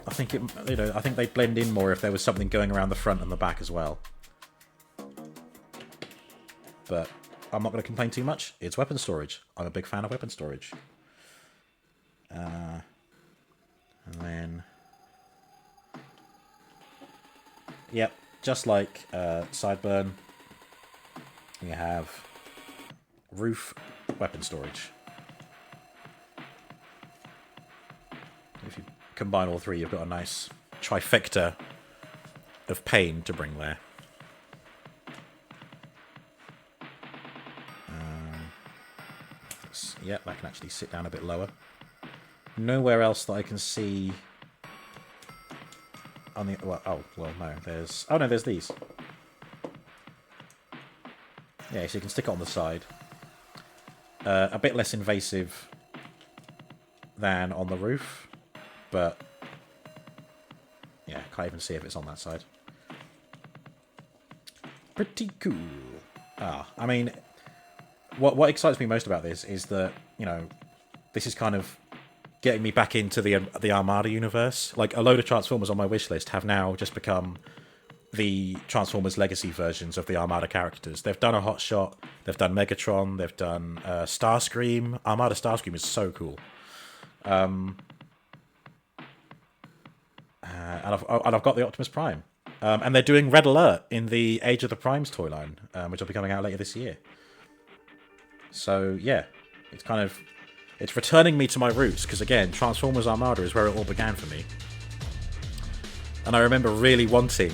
I think I think they'd blend in more if there was something going around the front and the back as well. But I'm not going to complain too much. It's weapon storage. I'm a big fan of weapon storage. And then... yep, just like Sideburn, we have roof weapon storage. If you combine all three, you've got a nice trifecta of pain to bring there. Yep, I can actually sit down a bit lower. Nowhere else that I can see on the... well, no, there's... oh, no, there's these. Yeah, so you can stick it on the side. A bit less invasive than on the roof, but... yeah, can't even see if it's on that side. Pretty cool. I mean... What excites me most about this is that, you know, this is kind of getting me back into the Armada universe. Like, a load of Transformers on my wish list have now just become the Transformers Legacy versions of the Armada characters. They've done a Hot Shot, they've done Megatron, they've done Starscream. Armada Starscream is so cool. And I've got the Optimus Prime. And they're doing Red Alert in the Age of the Primes toy line, which will be coming out later this year. So, yeah, it's returning me to my roots, because, again, Transformers Armada is where it all began for me. And I remember really wanting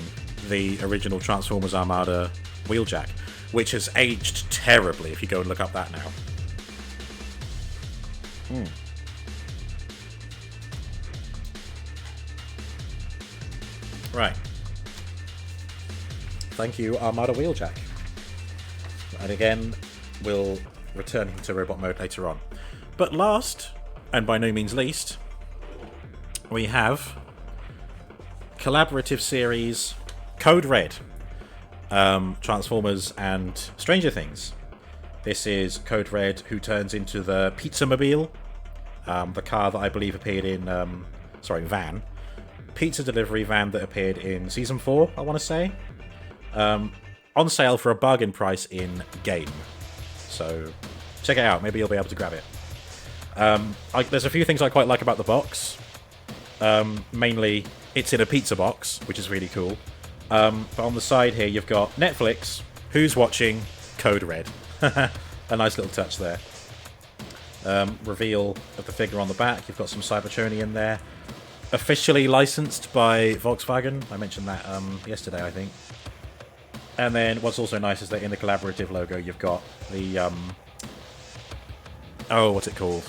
the original Transformers Armada Wheeljack, which has aged terribly if you go and look up that now. Right. Thank you, Armada Wheeljack. And again, we'll return him to robot mode later on. But last, and by no means least, we have collaborative series Code Red, Transformers and Stranger Things. This is Code Red, who turns into the Pizza-mobile, the car that I believe appeared in, van. Pizza delivery van that appeared in Season 4, I want to say. On sale for a bargain price in game. So, check it out. Maybe you'll be able to grab it. There's a few things I quite like about the box. Mainly, it's in a pizza box, which is really cool. But on the side here, you've got Netflix, Who's Watching, Code Red. A nice little touch there. Reveal of the figure on the back. You've got some Cybertronian in there. Officially licensed by Volkswagen. I mentioned that yesterday, I think. And then what's also nice is that in the collaborative logo, you've got the... oh, what's it called?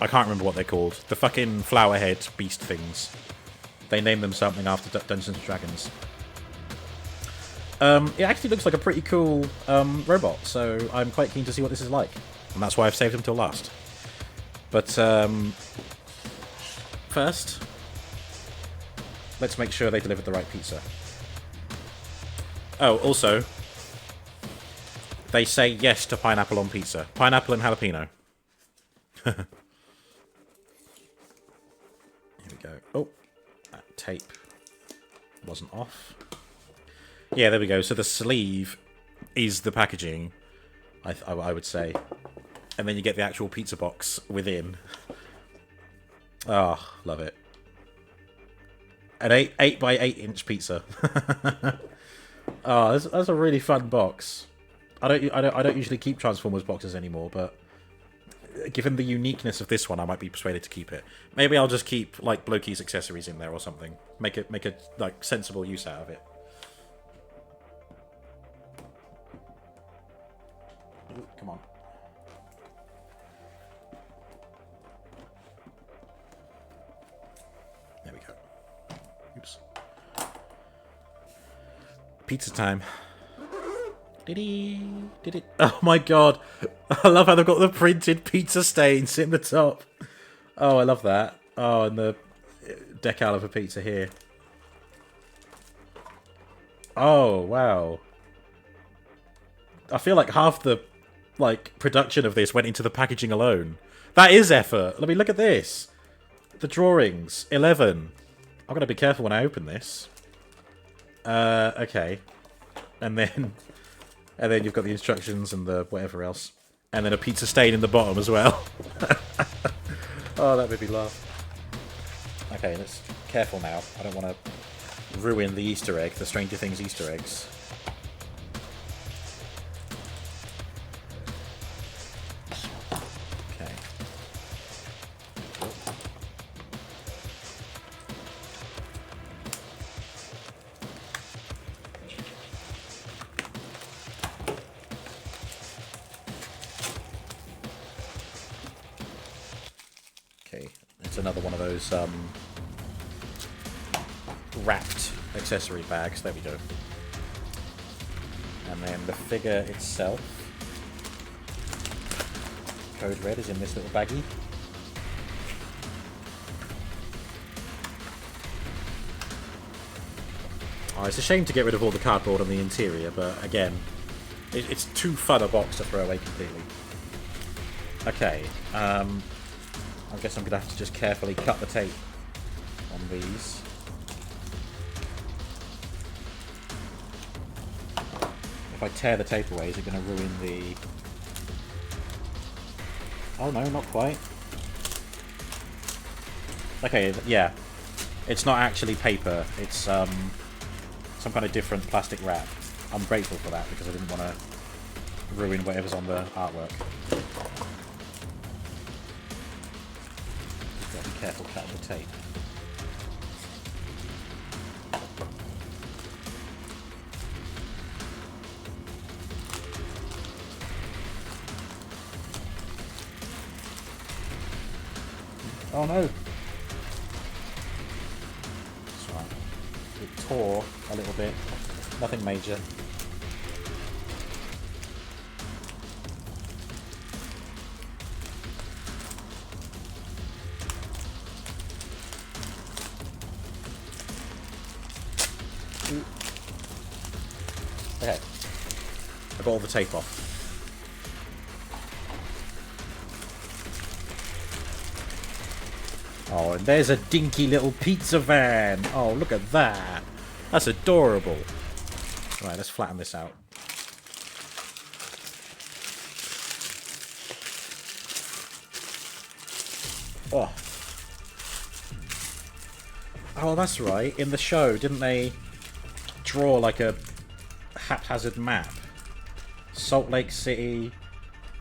I can't remember what they're called. The fucking flowerhead beast things. They named them something after Dungeons and Dragons. It actually looks like a pretty cool robot, so I'm quite keen to see what this is like. And that's why I've saved him till last. But first, let's make sure they delivered the right pizza. Oh, also, they say yes to pineapple on pizza. Pineapple and jalapeno. Here we go. Oh, that tape wasn't off. Yeah, there we go. So the sleeve is the packaging, I would say. And then you get the actual pizza box within. Oh, love it. An 8 by 8 inch pizza. Oh, that's a really fun box. I don't usually keep Transformers boxes anymore, but given the uniqueness of this one, I might be persuaded to keep it. Maybe I'll just keep like Blokees accessories in there or something. Make a like sensible use out of it. Ooh, come on. There we go. Oops. Pizza time. Did it? Oh my god. I love how they've got the printed pizza stains in the top. Oh, I love that. Oh, and the decal of a pizza here. Oh, wow. I feel like half the production of this went into the packaging alone. That is effort. Let me look at this. The drawings. 11. I'm going to be careful when I open this. Okay. And then you've got the instructions and the whatever else. And then a pizza stain in the bottom as well. Oh, that made me laugh. Okay, let's be careful now. I don't want to ruin the Easter egg, the Stranger Things Easter eggs. Okay. Okay, it's another one of those wrapped accessory bags. There we go. And then the figure itself, Code Red, is in this little baggie. Oh, it's a shame to get rid of all the cardboard on the interior, but again, it's too fun a box to throw away completely. Okay, I guess I'm going to have to just carefully cut the tape on these. If I tear the tape away, is it going to ruin the... Oh no, not quite. Okay, yeah. It's not actually paper, it's some kind of different plastic wrap. I'm grateful for that because I didn't want to ruin whatever's on the artwork. Just gotta be careful cutting the tape. Oh no! poor a little bit. Nothing major. Okay. I got all the tape off. Oh, and there's a dinky little pizza van. Oh, look at that. That's adorable. Right, let's flatten this out. Oh. Oh, that's right. In the show, didn't they draw like a haphazard map? Salt Lake City,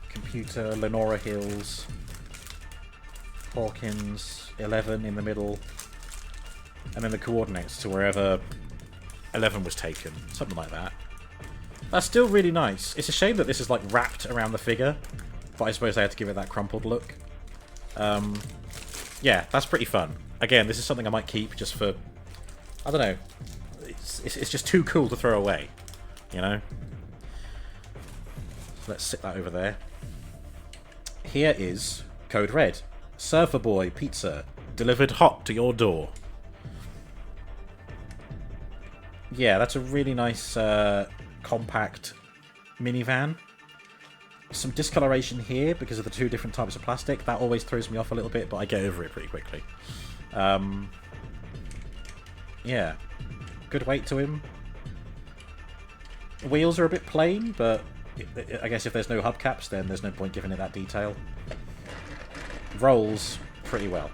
computer, Lenora Hills, Hawkins, 11 in the middle, and then the coordinates to wherever 11 was taken. Something like that. That's still really nice. It's a shame that this is like wrapped around the figure, but I suppose I had to give it that crumpled look. Yeah, that's pretty fun. Again, this is something I might keep just for, I don't know, it's just too cool to throw away, you know? So let's sit that over there. Here is Code Red. Surfer Boy Pizza, delivered hot to your door. Yeah, that's a really nice, compact minivan. Some discoloration here because of the two different types of plastic. That always throws me off a little bit, but I get over it pretty quickly. Yeah. Good weight to him. Wheels are a bit plain, but I guess if there's no hubcaps, then there's no point giving it that detail. Rolls pretty well.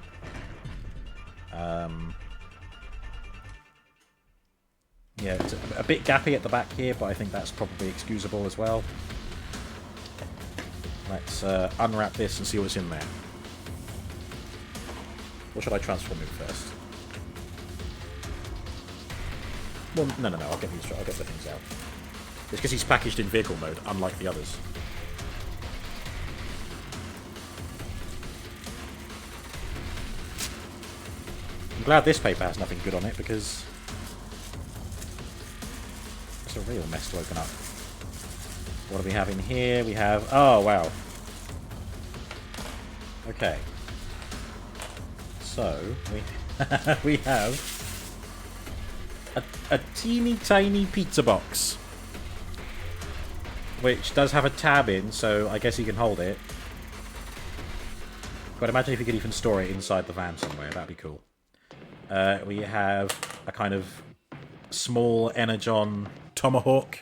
Yeah, it's a bit gappy at the back here, but I think that's probably excusable as well. Let's unwrap this and see what's in there. Or should I transform it first? Well, no, I'll get the things out. It's because he's packaged in vehicle mode, unlike the others. I'm glad this paper has nothing good on it, because it's a real mess to open up. What do we have in here? We have... Oh, wow. Okay. So, we have a teeny tiny pizza box, which does have a tab in, so I guess you can hold it. But imagine if you could even store it inside the van somewhere. That'd be cool. We have a kind of small Energon Tomahawk.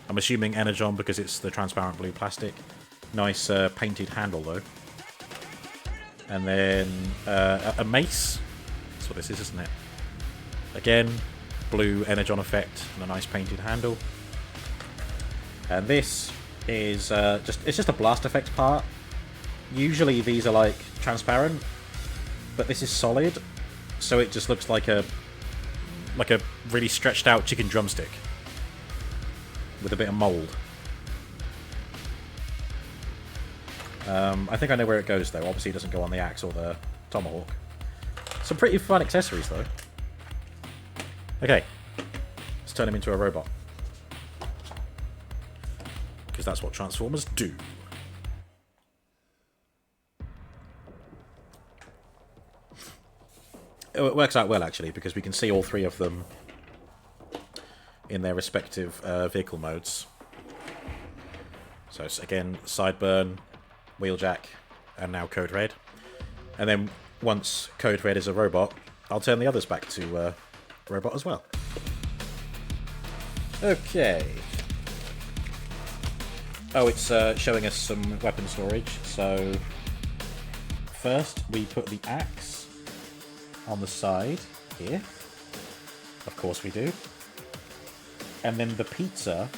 I'm assuming Energon because it's the transparent blue plastic. Nice painted handle though. And then a mace. That's what this is, isn't it? Again, blue Energon effect and a nice painted handle. And this is just a blast effect part. Usually these are like transparent, but this is solid, so it just looks like a really stretched out chicken drumstick with a bit of mold. I think I know where it goes though. Obviously it doesn't go on the axe or the tomahawk. Some pretty fun accessories though. Okay, let's turn him into a robot, because that's what Transformers do. It works out well actually, because we can see all three of them in their respective vehicle modes. So it's, again, Sideburn, Wheeljack, and now Code Red. And then once Code Red is a robot, I'll turn the others back to robot as well. Okay. Oh, it's showing us some weapon storage. So first we put the axe on the side here. Of course we do. And then the pizza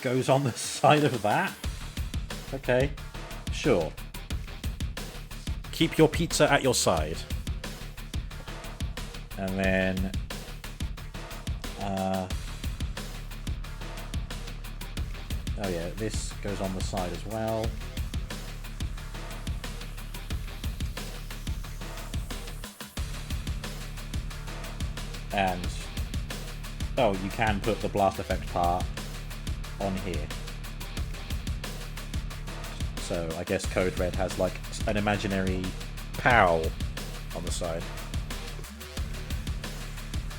goes on the side of that. Okay, sure. Keep your pizza at your side. And then oh yeah, this goes on the side as well. And oh, you can put the blast effect part on here. So I guess Code Red has like an imaginary POW on the side.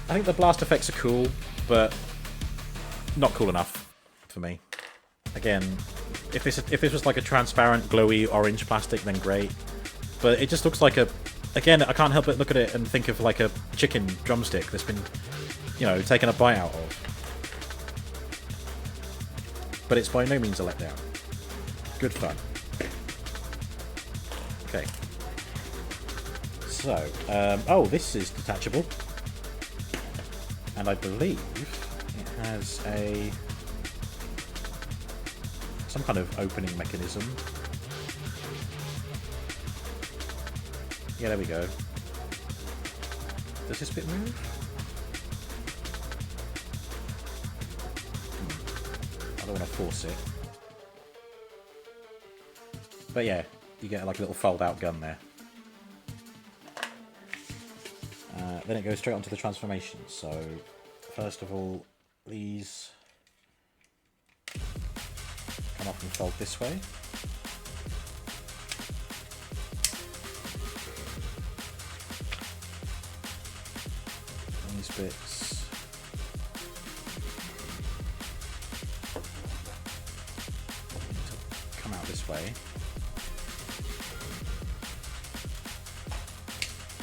I think the blast effects are cool, but not cool enough for me. Again, if this was like a transparent, glowy orange plastic, then great. But it just looks like a... Again, I can't help but look at it and think of like a chicken drumstick that's been, you know, taken a bite out of. But it's by no means a letdown. Good fun. Okay. So, oh, this is detachable. And I believe it has some kind of opening mechanism. Yeah, there we go. Does this bit move? I don't want to force it. But yeah, you get like a little fold-out gun there. Then it goes straight onto the transformation. So, first of all, these come up and fold this way. These bits come out this way.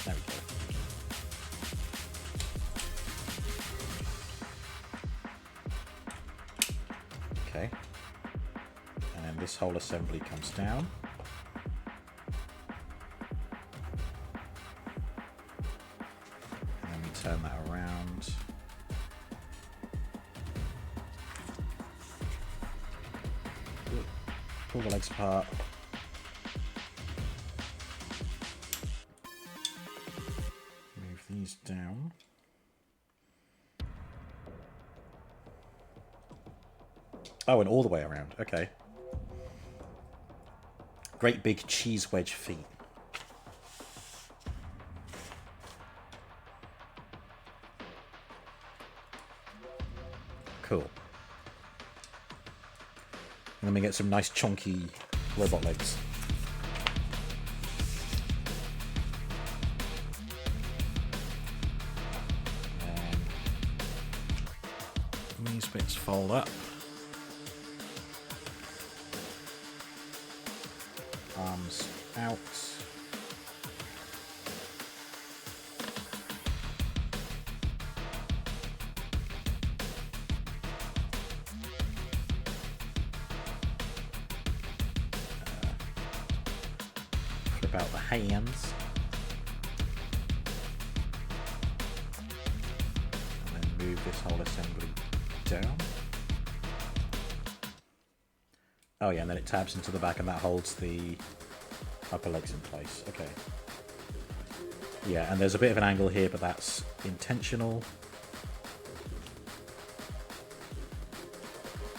There we go. Okay. And then this whole assembly comes down. And then we turn that around. Pull the legs apart. Move these down. Oh, and all the way around. Okay. Great big cheese wedge feet. Cool. And then we get some nice chunky robot legs. And these bits fold up. Arms out. Flip out the hands. And then move this whole assembly down. Oh yeah, and then it tabs into the back and that holds the upper legs in place. Okay. Yeah, and there's a bit of an angle here, but that's intentional.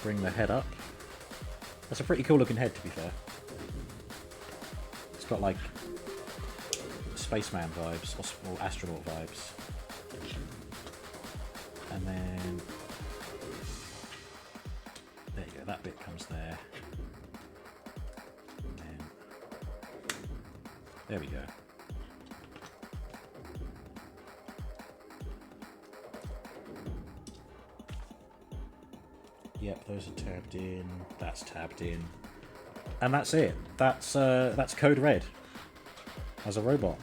Bring the head up. That's a pretty cool looking head, to be fair. It's got like spaceman vibes, or astronaut vibes. And then there you go, that bit comes there. And then there we go. Yep, those are tabbed in. That's tabbed in, and that's it. That's Code Red as a robot.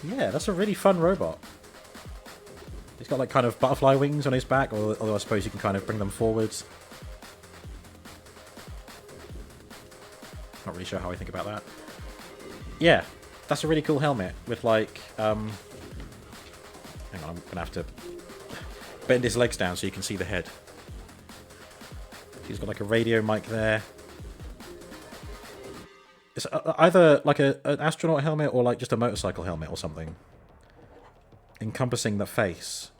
Yeah, that's a really fun robot. He's got like kind of butterfly wings on his back, although I suppose you can kind of bring them forwards. Not really sure how I think about that. Yeah, that's a really cool helmet with like hang on, I'm gonna have to bend his legs down so you can see the head. He's got like a radio mic there. It's either like an astronaut helmet or like just a motorcycle helmet or something, encompassing the face.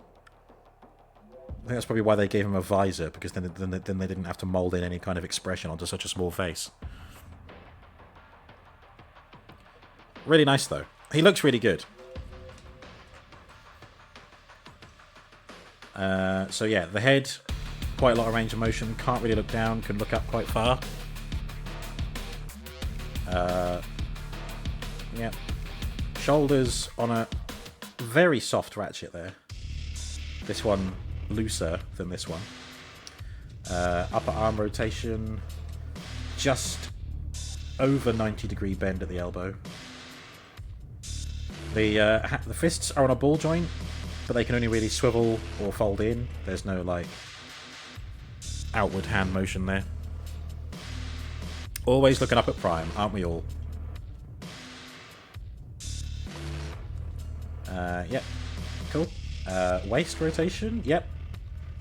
I think that's probably why they gave him a visor, because then they didn't have to mold in any kind of expression onto such a small face. Really nice though. He looks really good. So yeah, the head, quite a lot of range of motion. Can't really look down. Can look up quite far. Yeah. Shoulders on a very soft ratchet there. This one looser than this one. Upper arm rotation, just over 90-degree bend at the elbow. The fists are on a ball joint, but they can only really swivel or fold in. There's no, like, outward hand motion there. Always looking up at Prime, aren't we all? Yep. Cool. Waist rotation, yep.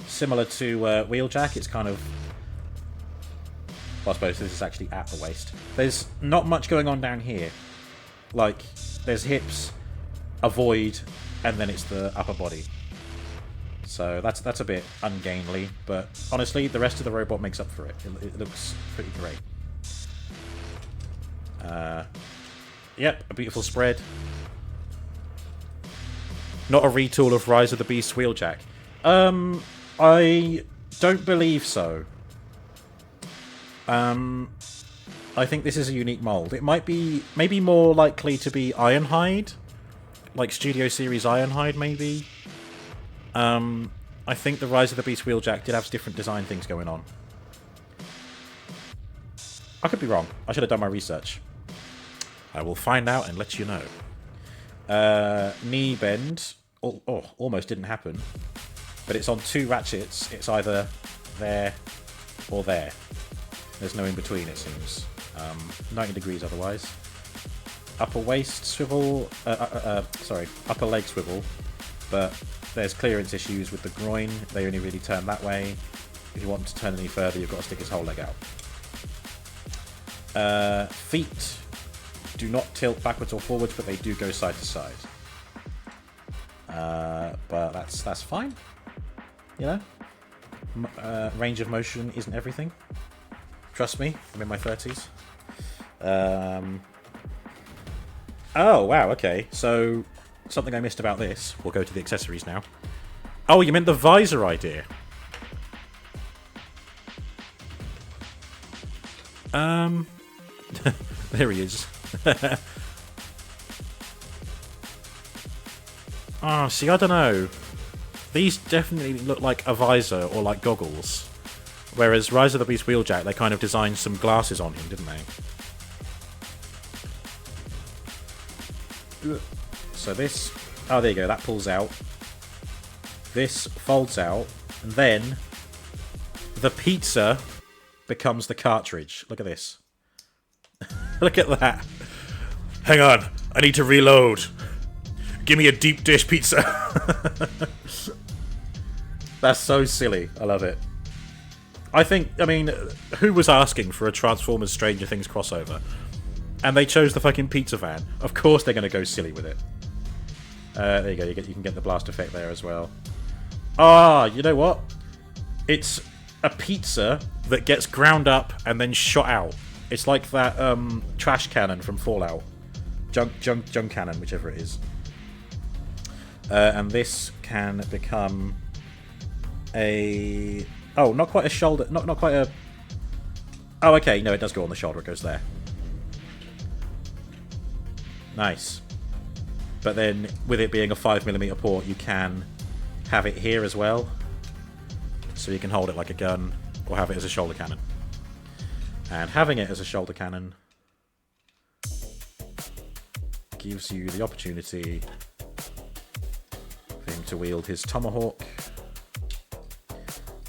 Similar to Wheeljack, it's kind of... Well, I suppose this is actually at the waist. There's not much going on down here. Like, there's hips, a void, and then it's the upper body. So that's a bit ungainly, but honestly, the rest of the robot makes up for it. It looks pretty great. Yep, a beautiful spread. Not a retool of Rise of the Beast Wheeljack. I don't believe so. I think this is a unique mold. It might be maybe more likely to be Ironhide, like Studio Series Ironhide, maybe. I think the Rise of the Beast Wheeljack did have different design things going on. I could be wrong. I should have done my research. I will find out and let you know. Knee bend. Oh, almost didn't happen. But it's on two ratchets. It's either there or there. There's no in between, it seems. 90 degrees otherwise. Upper waist swivel. Upper leg swivel. But there's clearance issues with the groin. They only really turn that way. If you want to turn any further, you've got to stick his whole leg out. Feet do not tilt backwards or forwards, but they do go side to side. But that's fine. You know? Range of motion isn't everything. Trust me, I'm in my 30s. Oh, wow, okay. So, something I missed about this. We'll go to the accessories now. Oh, you meant the visor idea. There he is. Oh, see, I don't know. These definitely look like a visor or like goggles. Whereas Rise of the Beast Wheeljack, they kind of designed some glasses on him, didn't they? So this... Oh, there you go. That pulls out. This folds out. And then the pizza becomes the cartridge. Look at this. Look at that. Hang on. I need to reload. Give me a deep dish pizza. That's so silly. I love it. I mean, who was asking for a Transformers Stranger Things crossover? And they chose the fucking pizza van. Of course they're going to go silly with it. There you go. You can get the blast effect there as well. Ah, you know what? It's a pizza that gets ground up and then shot out. It's like that trash cannon from Fallout. Junk cannon, whichever it is. And this can become a... Oh, not quite a shoulder... Not quite a... Oh, okay. No, it does go on the shoulder. It goes there. Nice. But then, with it being a 5mm port, you can have it here as well. So you can hold it like a gun, or have it as a shoulder cannon. And having it as a shoulder cannon gives you the opportunity for him to wield his tomahawk.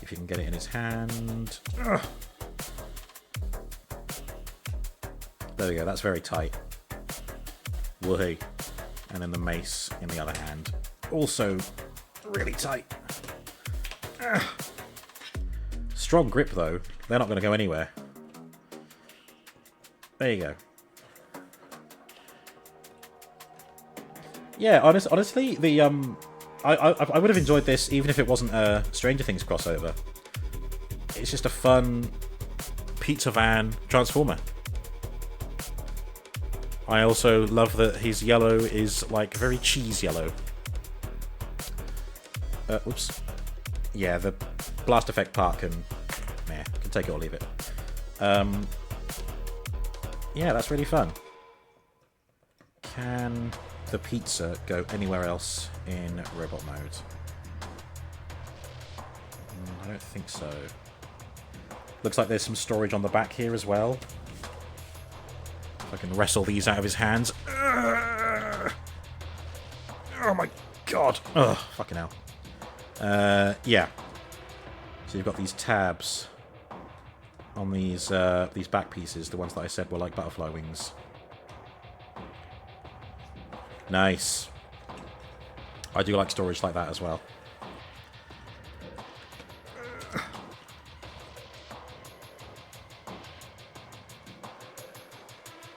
If you can get it in his hand. Ugh. There we go, that's very tight. Woohoo. And then the mace in the other hand. Also really tight. Ugh. Strong grip though. They're not going to go anywhere. There you go. Yeah, honestly, the I would have enjoyed this even if it wasn't a Stranger Things crossover. It's just a fun pizza van transformer. I also love that his yellow is like very cheese yellow. Oops. yeah, the blast effect part can take it or leave it. Yeah, that's really fun. Can the pizza go anywhere else in robot mode? I don't think so. Looks like there's some storage on the back here as well. If I can wrestle these out of his hands. Oh my god! Ugh, fucking hell. Yeah. So you've got these tabs on these back pieces, the ones that I said were like butterfly wings. Nice. I do like storage like that as well.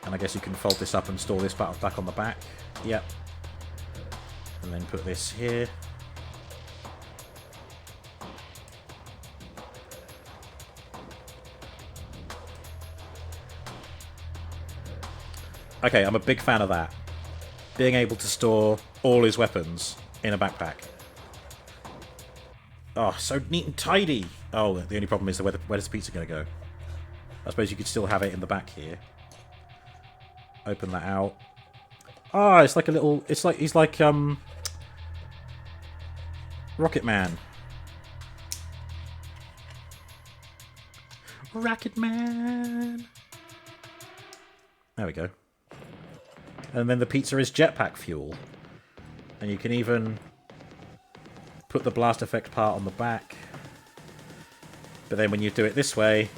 And I guess you can fold this up and store this back on the back. Yep. And then put this here. Okay, I'm a big fan of that. Being able to store all his weapons in a backpack. Oh, so neat and tidy. Oh, the only problem is where's the pizza going to go? I suppose you could still have it in the back here. Open that out. Ah, it's like a little... It's like... He's like, Rocket Man. Rocket Man! There we go. And then the pizza is jetpack fuel. And you can even put the blast effect part on the back. But then when you do it this way...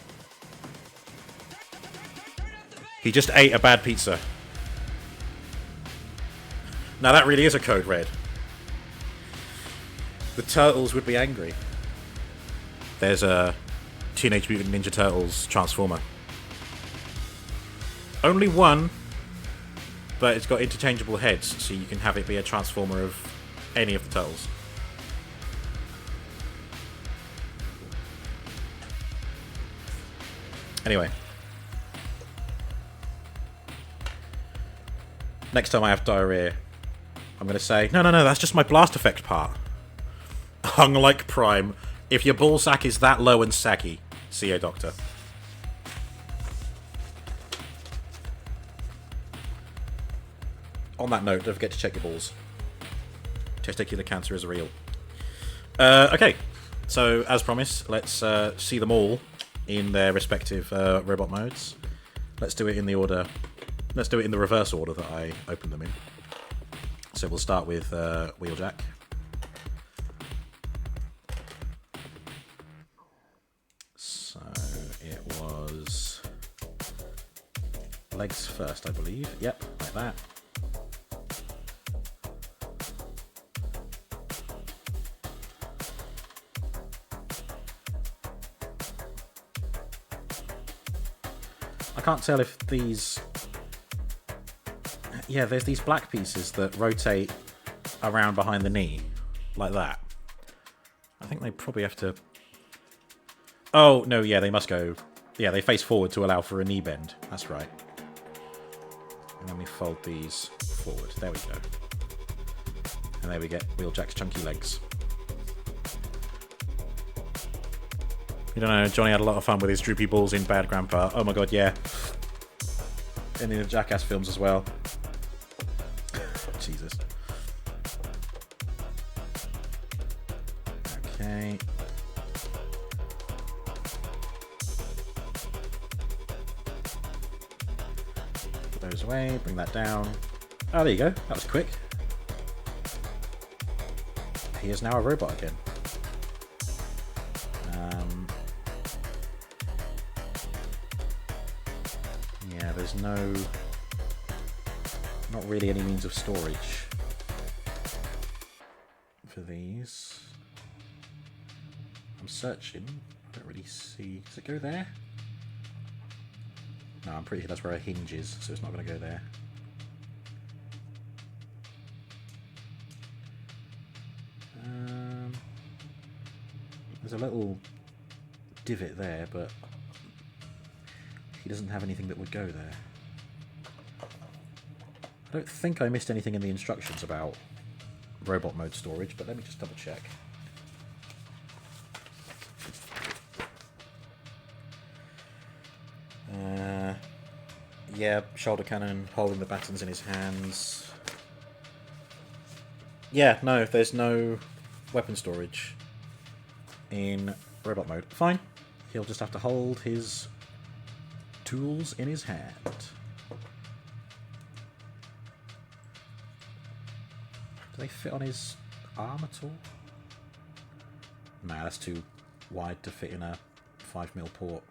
He just ate a bad pizza. Now that really is a code red. The Turtles would be angry. There's a Teenage Mutant Ninja Turtles Transformer. Only one, but it's got interchangeable heads, so you can have it be a Transformer of any of the Turtles. Anyway. Next time I have diarrhea, I'm going to say, no, that's just my blast effect part. Unlike Prime, if your ballsack is that low and saggy, see a doctor. On that note, don't forget to check your balls. Testicular cancer is real. Okay, so as promised, let's see them all in their respective robot modes. Let's do it in the order... Let's do it in the reverse order that I opened them in. So we'll start with Wheeljack. So it was legs first, I believe. Yep, like that. I can't tell if these... Yeah, there's these black pieces that rotate around behind the knee, like that. I think they probably have to... Oh, no, yeah, they must go... Yeah, they face forward to allow for a knee bend. That's right. And then we fold these forward. There we go. And there we get Wheeljack's chunky legs. You don't know, Johnny had a lot of fun with his droopy balls in Bad Grandpa. Oh my god, yeah. And in the Jackass films as well. Jesus. Okay. Put those away, bring that down. Oh, there you go. That was quick. He is now a robot again. Yeah, there's no... Not really any means of storage for these. I'm searching. I don't really see... Does it go there? No, I'm pretty sure that's where a hinge is, so it's not going to go there. There's a little divot there, but he doesn't have anything that would go there. I don't think I missed anything in the instructions about robot mode storage, but let me just double check. Yeah, shoulder cannon, holding the batons in his hands. Yeah, no, there's no weapon storage in robot mode. Fine. He'll just have to hold his tools in his hand. Do they fit on his arm at all? Nah, that's too wide to fit in a 5mm port.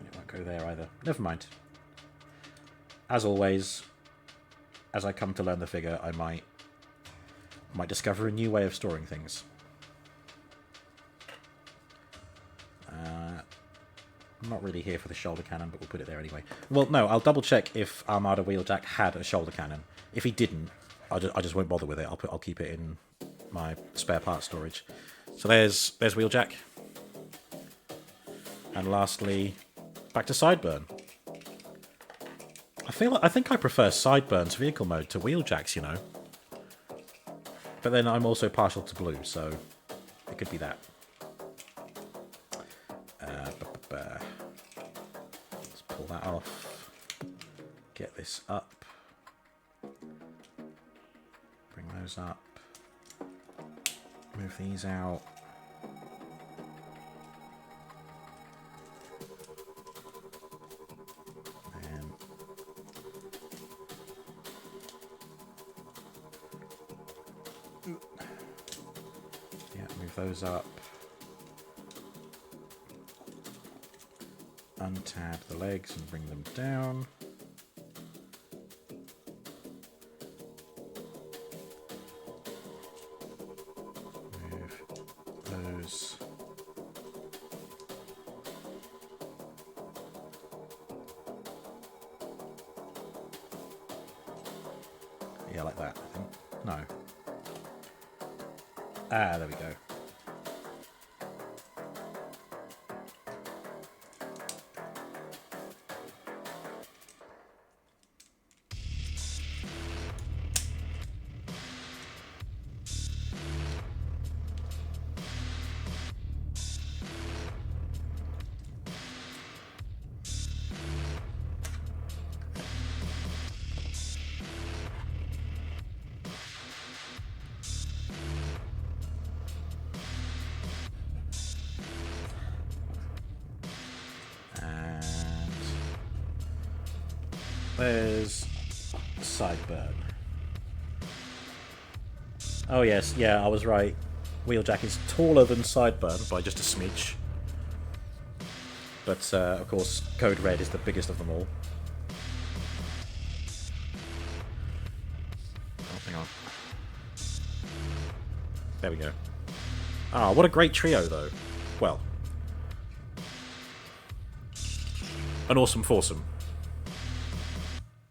It won't go there either. Never mind. As always, as I come to learn the figure, I might discover a new way of storing things. I'm not really here for the shoulder cannon, but we'll put it there anyway. Well, no, I'll double check if Armada Wheeljack had a shoulder cannon. If he didn't, I just won't bother with it. I'll keep it in my spare part storage. So there's Wheeljack, and lastly, back to Sideburn. I think I prefer Sideburn's vehicle mode to Wheeljack's, you know. But then I'm also partial to blue, so it could be that. Let's pull that off. Get this up. Bring those up. Move these out. And yeah, move those up. Untab the legs and bring them down. Move those. Yeah, like that, I think. No. Ah, there we go. There's Sideburn. Oh yes, yeah, I was right. Wheeljack is taller than Sideburn by just a smidge. But, of course, Code Red is the biggest of them all. Oh, hang on. There we go. Ah, what a great trio, though. Well. An awesome foursome.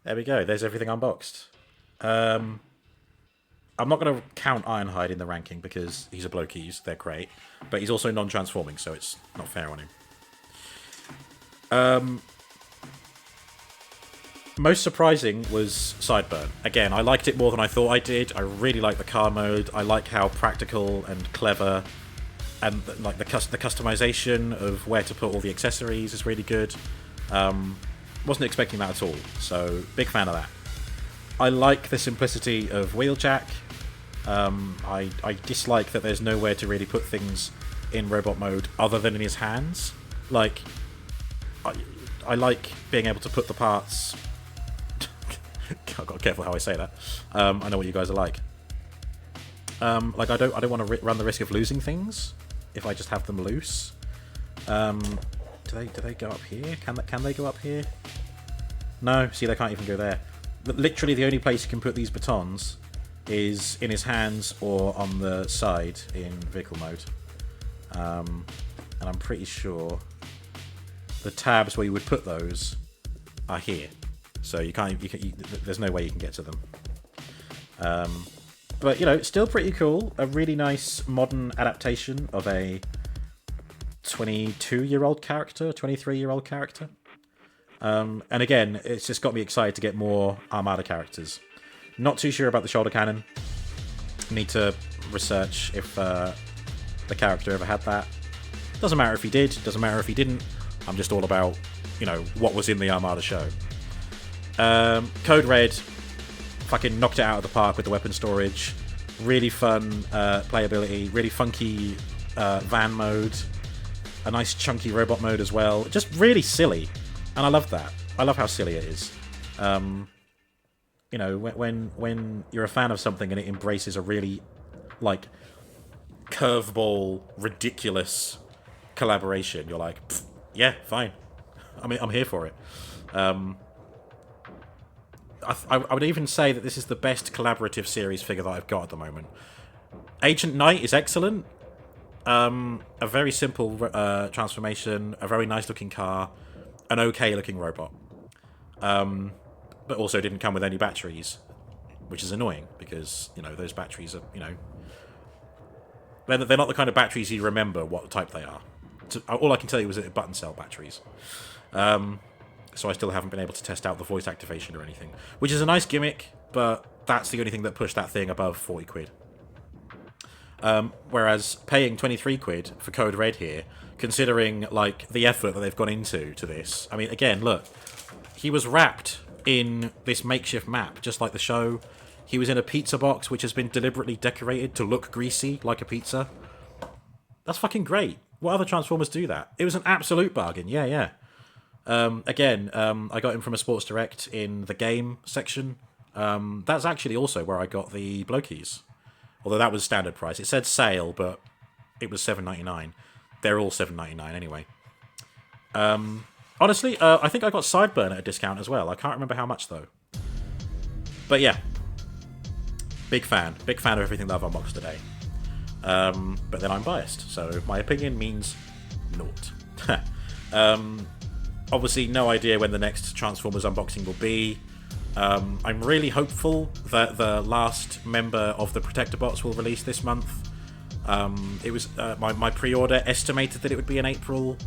There we go. There's everything unboxed. I'm not going to count Ironhide in the ranking because he's a Blokees. They're great. But he's also non-transforming, so it's not fair on him. Most surprising was Sideburn. Again, I liked it more than I thought I did. I really like the car mode. I like how practical and clever, and like the customization of where to put all the accessories is really good. Wasn't expecting that at all, so big fan of that. I like the simplicity of Wheeljack. I dislike that there's nowhere to really put things in robot mode other than in his hands. Like, I like being able to put the parts... I've got to be careful how I say that. I know what you guys are like. Like, I don't want to run the risk of losing things if I just have them loose. Do they go up here? Can they go up here? No, see, they can't even go there. Literally, the only place you can put these batons is in his hands or on the side in vehicle mode. And I'm pretty sure the tabs where you would put those are here. So you can't. There's no way you can get to them. But you know, still pretty cool. A really nice modern adaptation of a 22-year-old character, 23-year-old character. And again, it's just got me excited to get more Armada characters. Not too sure about the shoulder cannon. Need to research if the character ever had that. Doesn't matter if he did, doesn't matter if he didn't. I'm just all about you know, what was in the Armada show. Code Red fucking knocked it out of the park with the weapon storage. Really fun playability, really funky van mode, a nice chunky robot mode as well. Just really silly, and I love that. I love how silly it is. You know, when you're a fan of something and it embraces a really, like, curveball, ridiculous collaboration, you're like, yeah, fine. I mean, I'm here for it. I would even say that this is the best collaborative series figure that I've got at the moment. Agent Knight is excellent. A very simple transformation, a very nice looking car, an okay looking robot. But also didn't come with any batteries, which is annoying because, you know, those batteries are, you know, they're not the kind of batteries you remember what type they are. All I can tell you is that they're button cell batteries. So I still haven't been able to test out the voice activation or anything, which is a nice gimmick, but that's the only thing that pushed that thing above 40 quid. Whereas paying 23 quid for Code Red here, considering, like, the effort that they've gone into this, I mean, again, look, he was wrapped in this makeshift map, just like the show. He was in a pizza box, which has been deliberately decorated to look greasy, like a pizza. That's fucking great. What other Transformers do that? It was an absolute bargain, yeah. Again, I got him from a Sports Direct in the game section. That's actually also where I got the Blokees. Although that was standard price. It said sale, but it was $7.99. They're all $7.99 anyway. Honestly, I think I got Sideburn at a discount as well. I can't remember how much, though. But yeah. Big fan. Big fan of everything that I've unboxed today. But then I'm biased, so my opinion means naught. Obviously, no idea when the next Transformers unboxing will be. I'm really hopeful that the last member of the Protector Bots will release this month. It was my pre-order estimated that it would be in April,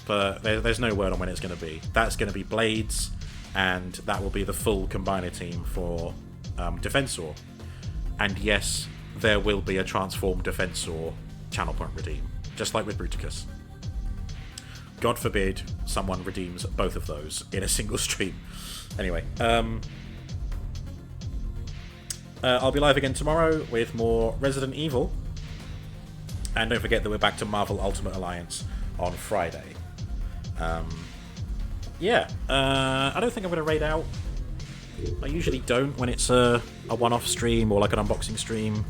but there's no word on when it's going to be. That's going to be Blades, and that will be the full combiner team for Defensor. And yes, there will be a transformed Defensor channel point redeem, just like with Bruticus. God forbid someone redeems both of those in a single stream. Anyway, I'll be live again tomorrow with more Resident Evil. And don't forget that we're back to Marvel Ultimate Alliance on Friday. Yeah, I don't think I'm going to raid out. I usually don't when it's a one-off stream or like an unboxing stream.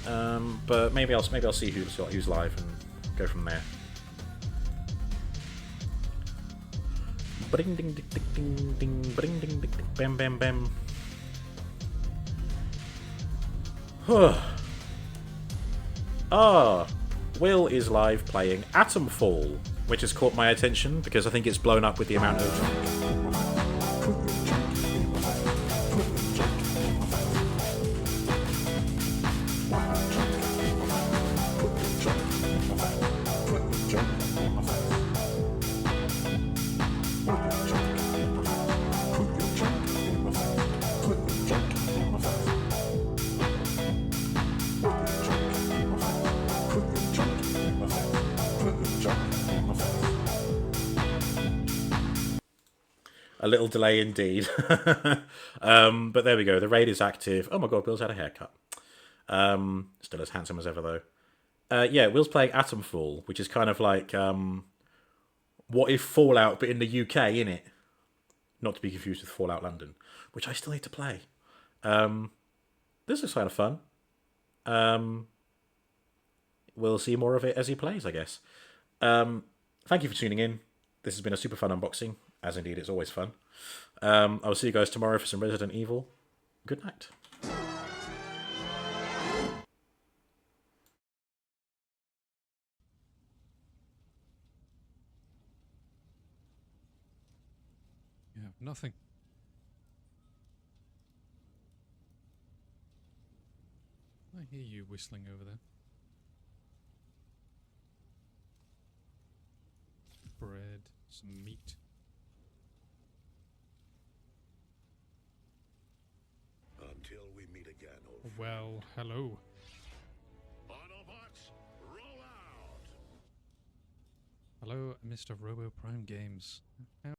But maybe I'll see who's live and go from there. Bring ding ding ding ding bring ding ding bam bam bam. Will is live playing Atomfall, which has caught my attention because I think it's blown up with the amount of a little delay indeed. But there we go. The raid is active. Oh my god, Will's had a haircut. Still as handsome as ever, though. Yeah, Will's playing Atomfall, which is kind of like what if Fallout, but in the UK, innit? Not to be confused with Fallout London, which I still need to play. This looks kind of fun. We'll see more of it as he plays, I guess. Thank you for tuning in. This has been a super fun unboxing, as indeed it's always fun. I will see you guys tomorrow for some Resident Evil. Good night. You have nothing. I hear you whistling over there. Bread, some meat. Until we meet again, old friend. Well, hello. Autobots, roll out! Hello, Mr. Robo Prime Games. How